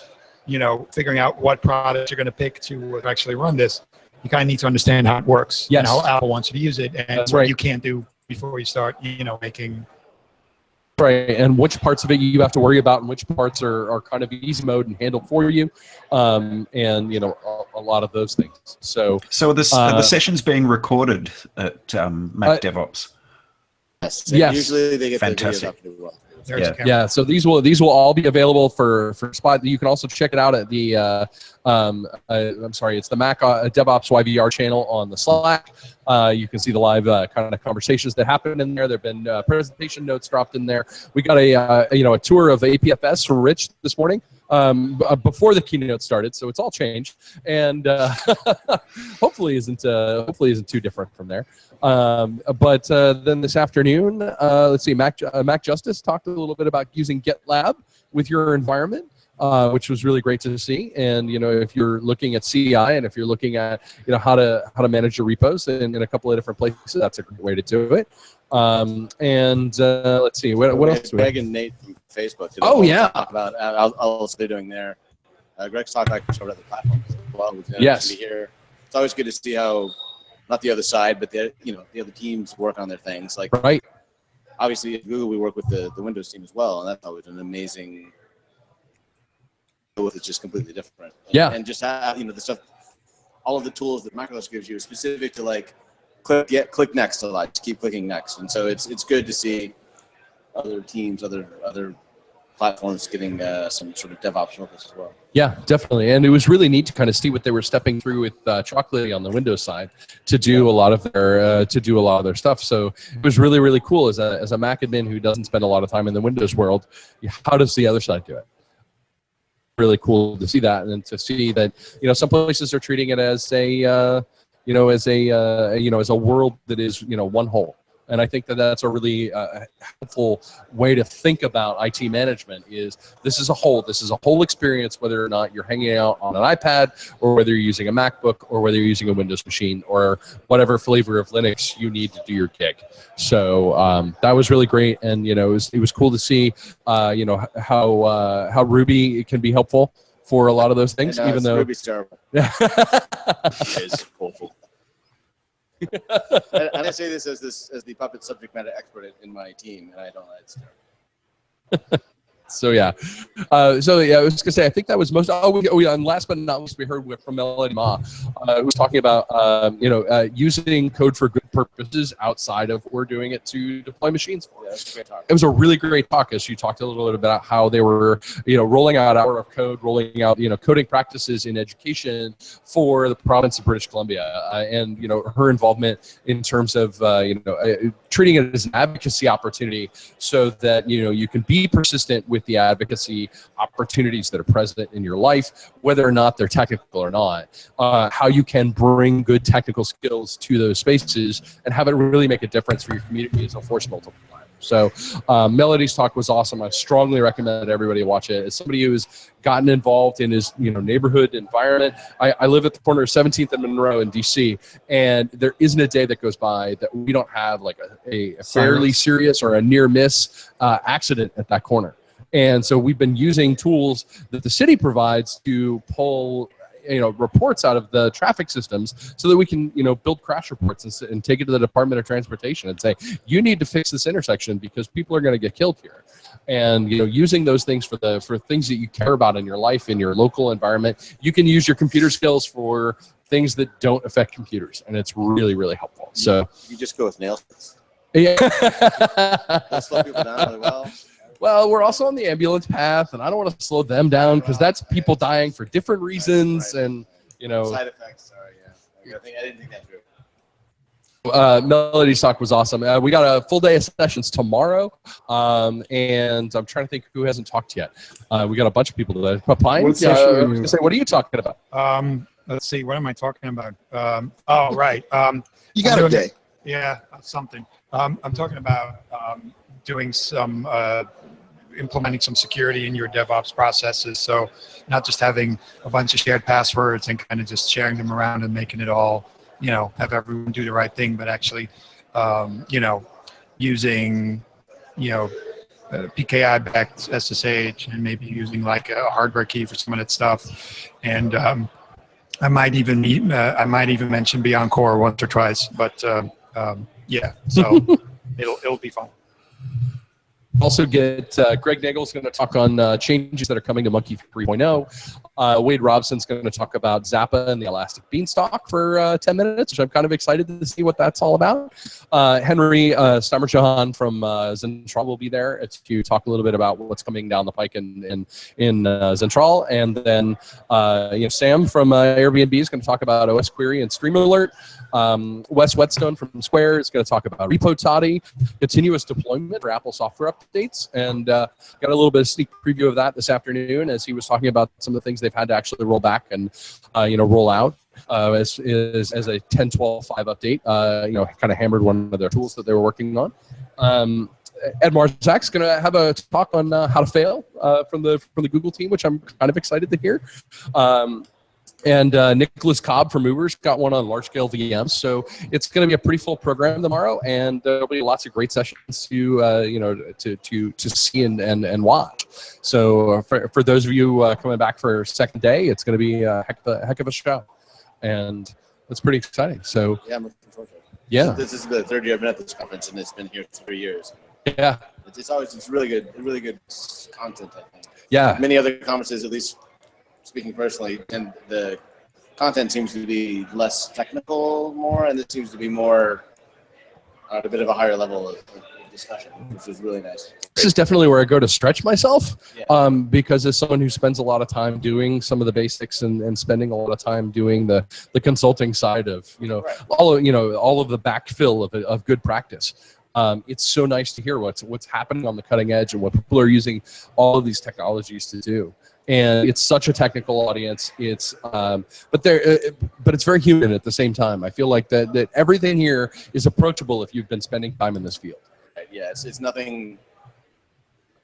figuring out what products you're going to pick to actually run this, you kind of need to understand how it works and how Apple wants you to use it, and what you can't do before you start making. Right, and which parts of it you have to worry about, and which parts are kind of easy mode and handled for you, and a lot of those things. So are the sessions being recorded at Mac DevOps? Yes. Usually they get fantastic. The videos up well. Yeah, so these will all be available for Spot. You can also check it out at the it's the Mac DevOps YVR channel on the Slack. You can see the live kind of conversations that happen in there. There've been presentation notes dropped in there. We got a tour of APFS from Rich this morning before the keynote started, so it's all changed, and hopefully isn't too different from there. But then this afternoon, let's see, Mac Justice talked a little bit about using GitLab with your environment, which was really great to see. And if you're looking at CI and if you're looking at how to manage your repos in a couple of different places, that's a great way to do it. Let's see, what else? Greg and Nate from Facebook. Talk about what they're doing there. Greg's talk I showed at the platform as well. Be here. It's always good to see how not the other side, but the other teams work on their things. Like right. Obviously, at Google we work with the Windows team as well, and that's always an amazing. With it's just completely different. And just have, the stuff, all of the tools that Microsoft gives you are specific to like click next a lot. Just keep clicking next, and so it's good to see other teams, other platforms getting some sort of DevOps focus as well. Yeah, definitely. And it was really neat to kind of see what they were stepping through with Chocolatey on the Windows side to do a lot of their stuff. So it was really, really cool as a Mac admin who doesn't spend a lot of time in the Windows world. How does the other side do it? Really cool to see that, and to see that some places are treating it as a world that is one whole. And I think that that's a really helpful way to think about IT management. This is a whole experience, whether or not you're hanging out on an iPad, or whether you're using a MacBook, or whether you're using a Windows machine, or whatever flavor of Linux you need to do your gig. So that was really great, and it was cool to see how Ruby can be helpful for a lot of those things, even though Ruby's terrible. It is awful. And I say this as the Puppet subject matter expert in my team, and I don't know, it's terrible. So yeah, I was gonna say I think that was most. And last but not least, we heard from Melody Ma, who was talking about using code for good purposes outside of we're doing it to deploy machines. Yeah, that's a great talk. It was a really great talk, as she talked a little bit about how they were rolling out Hour of Code, rolling out coding practices in education for the province of British Columbia, and her involvement in terms of treating it as an advocacy opportunity, so that you can be persistent with the advocacy opportunities that are present in your life, whether or not they're technical or not. How you can bring good technical skills to those spaces and have it really make a difference for your community as a force multiplier. So Melody's talk was awesome. I strongly recommend everybody watch it. As somebody who's gotten involved in his neighborhood environment, I live at the corner of 17th and Monroe in DC, and there isn't a day that goes by that we don't have like a fairly serious or a near miss accident at that corner. And so we've been using tools that the city provides to pull reports out of the traffic systems, so that we can build crash reports and take it to the Department of Transportation and say, you need to fix this intersection because people are going to get killed here. And using those things for things that you care about in your life, in your local environment. You can use your computer skills for things that don't affect computers, and it's really, really helpful. So you just go with nail sticks. Yeah. Slow people down really well. Well, we're also on the ambulance path, and I don't want to slow them down because that's people dying for different reasons, right. And side effects. Sorry, yeah. I didn't think that through. Melody's talk was awesome. We got a full day of sessions tomorrow, and I'm trying to think who hasn't talked yet. We got a bunch of people today. Papine, I was going to say, what are you talking about? Let's see. What am I talking about? Oh, right. You got a day. Yeah, something. I'm talking about doing some implementing some security in your DevOps processes. So not just having a bunch of shared passwords and kind of just sharing them around and making it all, have everyone do the right thing, but actually, using, PKI-backed SSH, and maybe using like a hardware key for some of that stuff. And I might even mention Beyond Core once or twice, but yeah, so it'll be fun. Also get Greg Nagel's going to talk on changes that are coming to Monkey 3.0. Wade Robson's going to talk about Zappa and the Elastic Beanstalk for 10 minutes, which I'm kind of excited to see what that's all about. Henry Stammersjohan from Zentral will be there to talk a little bit about what's coming down the pike in Zentral. And then Sam from Airbnb is going to talk about OS Query and Stream Alert. Wes Whetstone from Square is going to talk about Repo Toddy, continuous deployment for Apple software updates, and got a little bit of sneak preview of that this afternoon as he was talking about some of the things they've had to actually roll back and roll out as a 10.12.5 update. Kind of hammered one of their tools that they were working on. Ed Marzak's going to have a talk on how to fail from the Google team, which I'm kind of excited to hear. And Nicholas Cobb from Uber's got one on large-scale VMs. So it's going to be a pretty full program tomorrow, and there'll be lots of great sessions to see and watch. So for those of you coming back for second day, it's going to be a heck of a show. And that's pretty exciting. So Yeah, I'm looking forward to it. yeah, This is the third year I've been at this conference, and it's been here 3 years. yeah, It's really good content, I think. yeah. Many other conferences, at least speaking personally, and the content seems to be less technical more, and this seems to be more at a bit of a higher level of discussion, which is really nice. This is definitely where I go to stretch myself, Yeah. because as someone who spends a lot of time doing some of the basics and spending a lot of time doing the consulting side of Right. all of the backfill of good practice. It's so nice to hear what's happening on the cutting edge and what people are using all of these technologies to do. And it's such a technical audience. It's but it's very human at the same time. I feel like that everything here is approachable if you've been spending time in this field. Right, yeah, it's nothing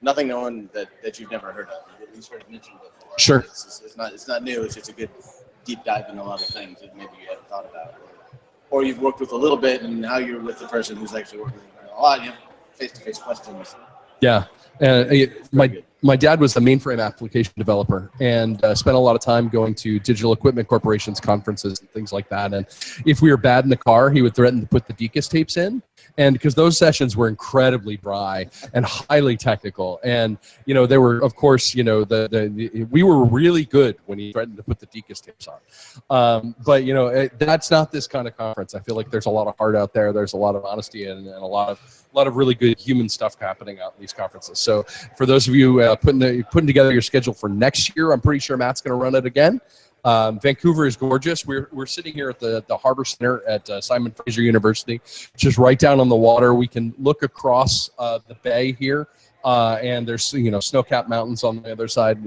known that you've never heard of. You've at least heard it mentioned before. Sure. It's not new. It's just a good deep dive into a lot of things that maybe you haven't thought about, or you've worked with a little bit, and now you're with the person who's actually working with a lot. You have face-to-face questions. Yeah, my dad was the mainframe application developer and spent a lot of time going to Digital Equipment Corporation's conferences and things like that. And if we were bad in the car, he would threaten to put the DECUS tapes in. And because those sessions were incredibly dry and highly technical, and they were, of course, we were really good when he threatened to put the DECUS tapes on. But that's not this kind of conference. I feel like there's a lot of heart out there. There's a lot of honesty and a lot of really good human stuff happening out in these conferences. So for those of you putting together your schedule for next year, I'm pretty sure Matt's going to run it again. Vancouver is gorgeous. We're sitting here at the Harbor Center at Simon Fraser University, just right down on the water. We can look across the bay here, and there's snow-capped mountains on the other side,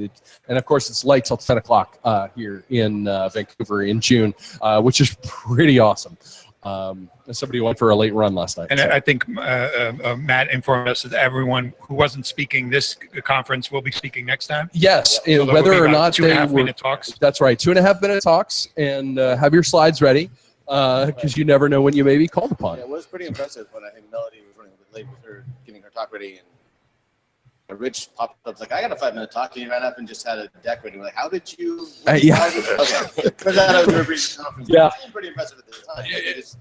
and of course it's light till 10 o'clock here in Vancouver in June, which is pretty awesome. Somebody went for a late run last night. And I think Matt informed us that everyone who wasn't speaking this conference will be speaking next time. Yes, So whether or not 2.5-minute talks. That's right, 2.5-minute talks, and have your slides ready because you never know when you may be called upon. Yeah, it was pretty impressive when I think Melody was running a bit late with her getting her talk ready, and Rich popped up like, "I got a 5-minute talk," and he ran up and just had a deck ready. We're like, "How did you?" Yeah. Okay. Turns out I was a brief conference. Yeah. It was pretty impressive at the time.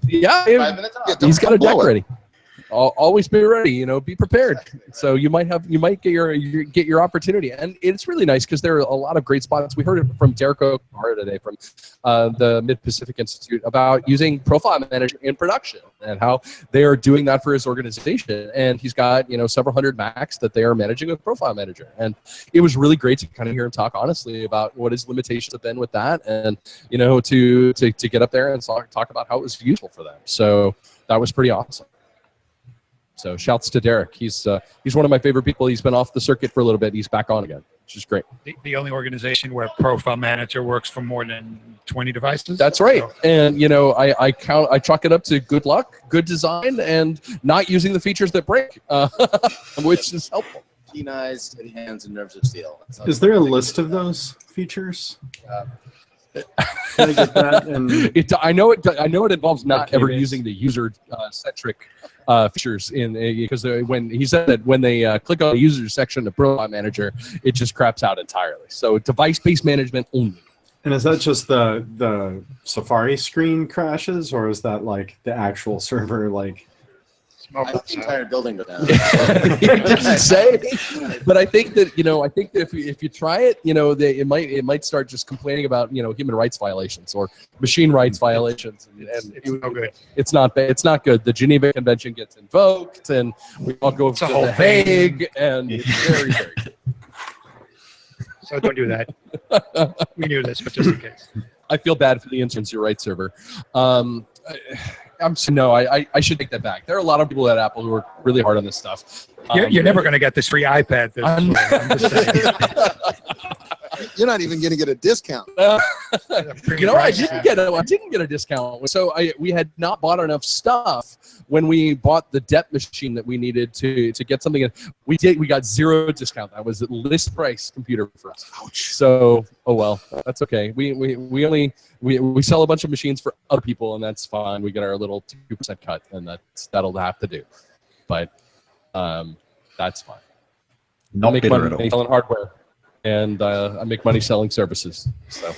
Yeah, 5-minute talk. he's got a deck blow it. ready. Always be ready, be prepared. So you might get your opportunity, and it's really nice because there are a lot of great spots. We heard it from Derek O'Hara today from the Mid-Pacific Institute about using Profile Manager in production and how they are doing that for his organization. And he's got several hundred Macs that they are managing with Profile Manager, and it was really great to kind of hear him talk honestly about what his limitations have been with that, and to get up there and talk about how it was useful for them. So that was pretty awesome. So shouts to Derek. He's one of my favorite people. He's been off the circuit for a little bit. He's back on again, which is great. The only organization where Profile Manager works for more than 20 devices. That's right. So, And I chalk it up to good luck, good design, and not using the features that break, which is helpful. Keen eyes, steady hands, and nerves of steel. Is there a list of those features? Can I get that? And I know it involves not Okay, ever base. using the user-centric features because when he said that when they click on the user section of Profile Manager, it just craps out entirely. So device-based management only. and is that just the Safari screen crashes, or is that like the actual server? Like, I think the entire building goes down. It doesn't say, but I think that if you try it, it might start just complaining about human rights violations or machine rights violations, and it's no good. It's not bad. It's not good. The Geneva Convention gets invoked, and we all go to whole The Hague, and it's very, very good. So don't do that. We knew this, but just in case. I feel bad for the instance you're right server. I should take that back. There are a lot of people at Apple who are really hard on this stuff. You're never going to get this free iPad. I'm just saying. You're not even going to get a discount. I didn't get a discount. So we had not bought enough stuff when we bought the depth machine that we needed to get something in. We got zero discount. That was list price computer for us. Ouch. So well, that's okay. We sell a bunch of machines for other people, and that's fine. We get our little 2% cut, and that'll have to do. But that's fine. Not make bitter money at all. selling hardware, and I make money selling services. So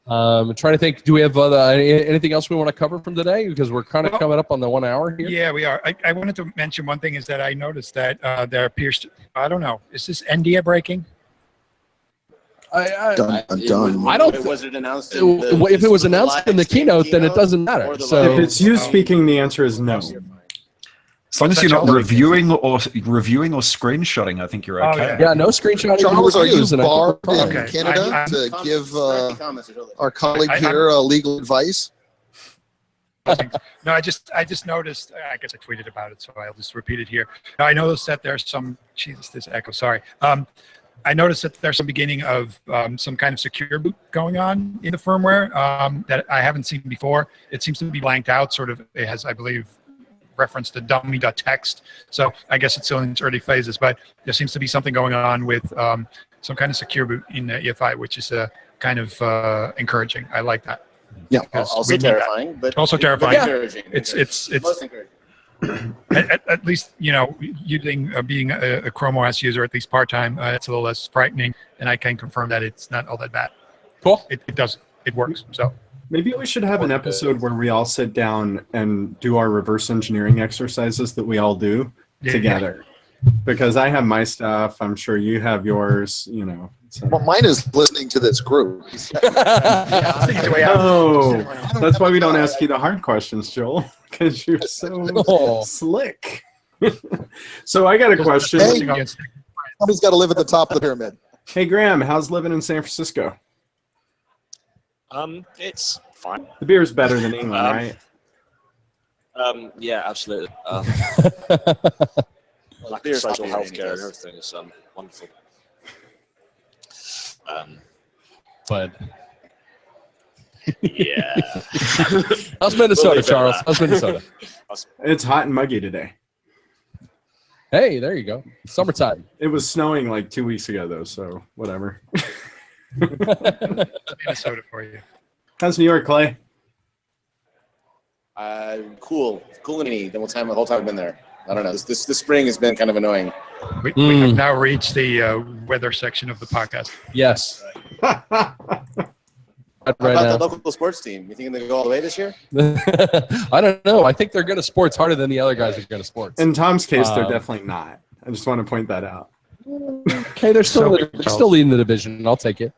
Trying to think, do we have anything else we want to cover from today? Because we're kind of coming up on the 1 hour here. Yeah, we are. I wanted to mention one thing is that I noticed that there appears to, I don't know, is this NDA breaking? Done. I don't. Was it announced? If it was announced in the keynote, then it doesn't matter. So if it's you speaking, the answer is no. As long as you're not reviewing or screenshotting, I think you're okay. Yeah, no screenshotting. Charles, are you barred in Okay. Canada to give our colleague here legal advice? No, I just noticed. I guess I tweeted about it, so I'll just repeat it here. No, I noticed that there's some. Jesus, this echo. Sorry. I noticed that there's some beginning of some kind of secure boot going on in the firmware that I haven't seen before. It seems to be blanked out. Sort of. It has, I believe, reference to dummy.txt. So I guess it's still in its early phases, but there seems to be something going on with some kind of secure boot in EFI, which is kind of encouraging. I like that. Yeah, also terrifying, but also terrifying. Encouraging. It's most encouraging. at least, you know, using being a Chrome OS user, at least part-time, it's a little less frightening, and I can confirm that it's not all that bad. Cool. It works. So maybe we should have an episode where we all sit down and do our reverse engineering exercises that we all do together. Because I have my stuff, I'm sure you have yours, you know. So. Well, mine is listening to this group. Oh, that's why we don't ask you the hard questions, Joel, because you're so slick. So I got a question. Hey, somebody's got to live at the top of the pyramid. Hey, Graham, how's living in San Francisco? It's fine. The beer's better than England, right? Yeah, absolutely. Like social healthcare and everything is wonderful. But yeah. How's Minnesota, Charles? How's Minnesota? It's hot and muggy today. Hey, there you go. Summertime. It was snowing like 2 weeks ago, though, so whatever. Minnesota for you. How's New York, Clay? Cool and neat. The whole time I've been there. I don't know. This spring has been kind of annoying. We have now reached the weather section of the podcast. Yes. How about the local sports team? You think they go all the way this year? I don't know. I think they're going to sports harder than the other guys are going to sports. In Tom's case, they're definitely not. I just want to point that out. Okay, they're still leading the division. I'll take it.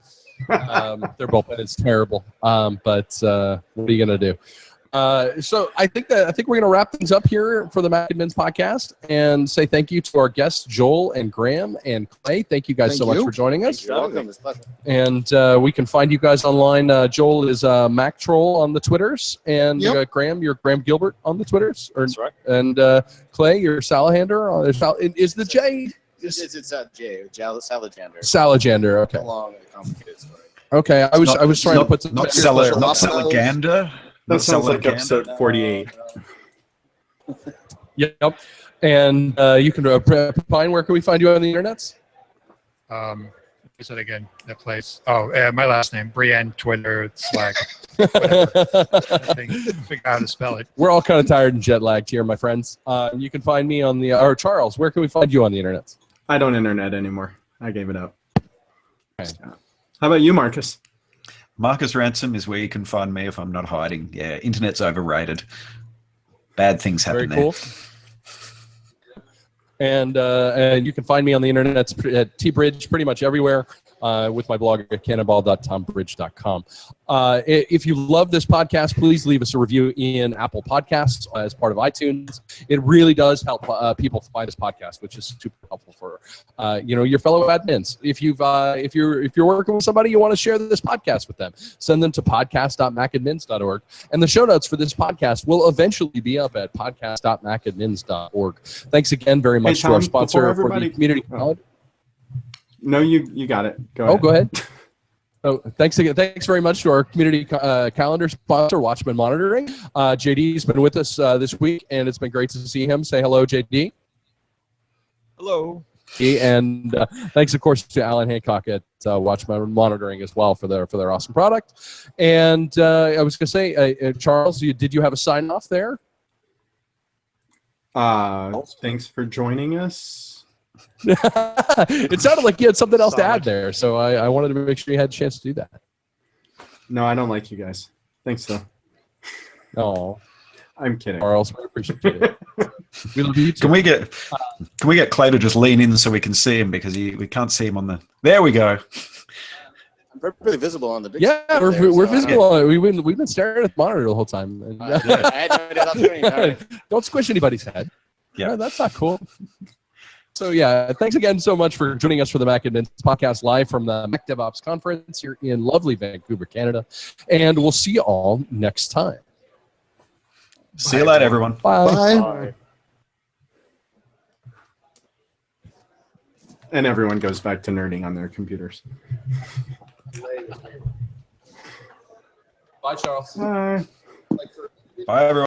They're both, and it's terrible. But what are you going to do? So I think we're going to wrap things up here for the Mac Admins podcast and say thank you to our guests, Joel and Graham and Clay. Thank you guys so much for joining us. You're welcome. It's a pleasure. And we can find you guys online. Joel is Mac Troll on the Twitters, and Graham, you're Graham Gilbert on the Twitters. That's right. And Clay, you're Salahander. Is the J? It's J. Salajander. Salajander. Okay. A long and complicated story. Okay. I was trying to put some not Salagander. That sounds like episode 48. Yep. And you can Pine. Where can we find you on the internets? Is it again? That place. Oh, my last name, Brienne, Twitter, Slack. Figure out how to spell it. We're all kind of tired and jet lagged here, my friends. You can find me on the or Charles. Where can we find you on the internet? I don't internet anymore. I gave it up. Okay. How about you, Marcus? Marcus Ransom is where you can find me if I'm not hiding. Yeah, internet's overrated. Bad things happen there. Very cool. And you can find me on the internet at tbridge pretty much everywhere with my blog at cannonball.tombridge.com. If you love this podcast, please leave us a review in Apple Podcasts as part of iTunes. It really does help people find this podcast, which is super helpful for your fellow admins. If you're working with somebody, you want to share this podcast with them, send them to podcast.macadmins.org. And the show notes for this podcast will eventually be up at podcast.macadmins.org. Thanks again very much to our sponsor for the community college. No, you got it. Go ahead. Go ahead. So thanks again. Thanks very much to our community calendar sponsor, Watchman Monitoring. JD's been with us this week, and it's been great to see him. Say hello, JD. Hello. And thanks, of course, to Alan Hancock at Watchman Monitoring as well for their awesome product. And I was going to say, Charles, did you have a sign off there? Thanks for joining us. It sounded like you had something else to add there, so I wanted to make sure you had a chance to do that. No, I don't like you guys. Thanks though. Oh, I'm kidding. Charles, we appreciate it. We love you too. Can we get Clay to just lean in so we can see him, because we can't see him on the. There we go. I'm perfectly visible on the big Yeah, screen we're there, so I visible. On it. We've been staring at the monitor the whole time. And, I had no idea about doing it. don't squish anybody's head. Yeah. No, that's not cool. So yeah, thanks again so much for joining us for the Mac Admins podcast live from the Mac DevOps conference here in lovely Vancouver, Canada, and we'll see you all next time. See you later, everyone. Bye. Bye. And everyone goes back to nerding on their computers. Bye, Charles. Bye. Bye, everyone.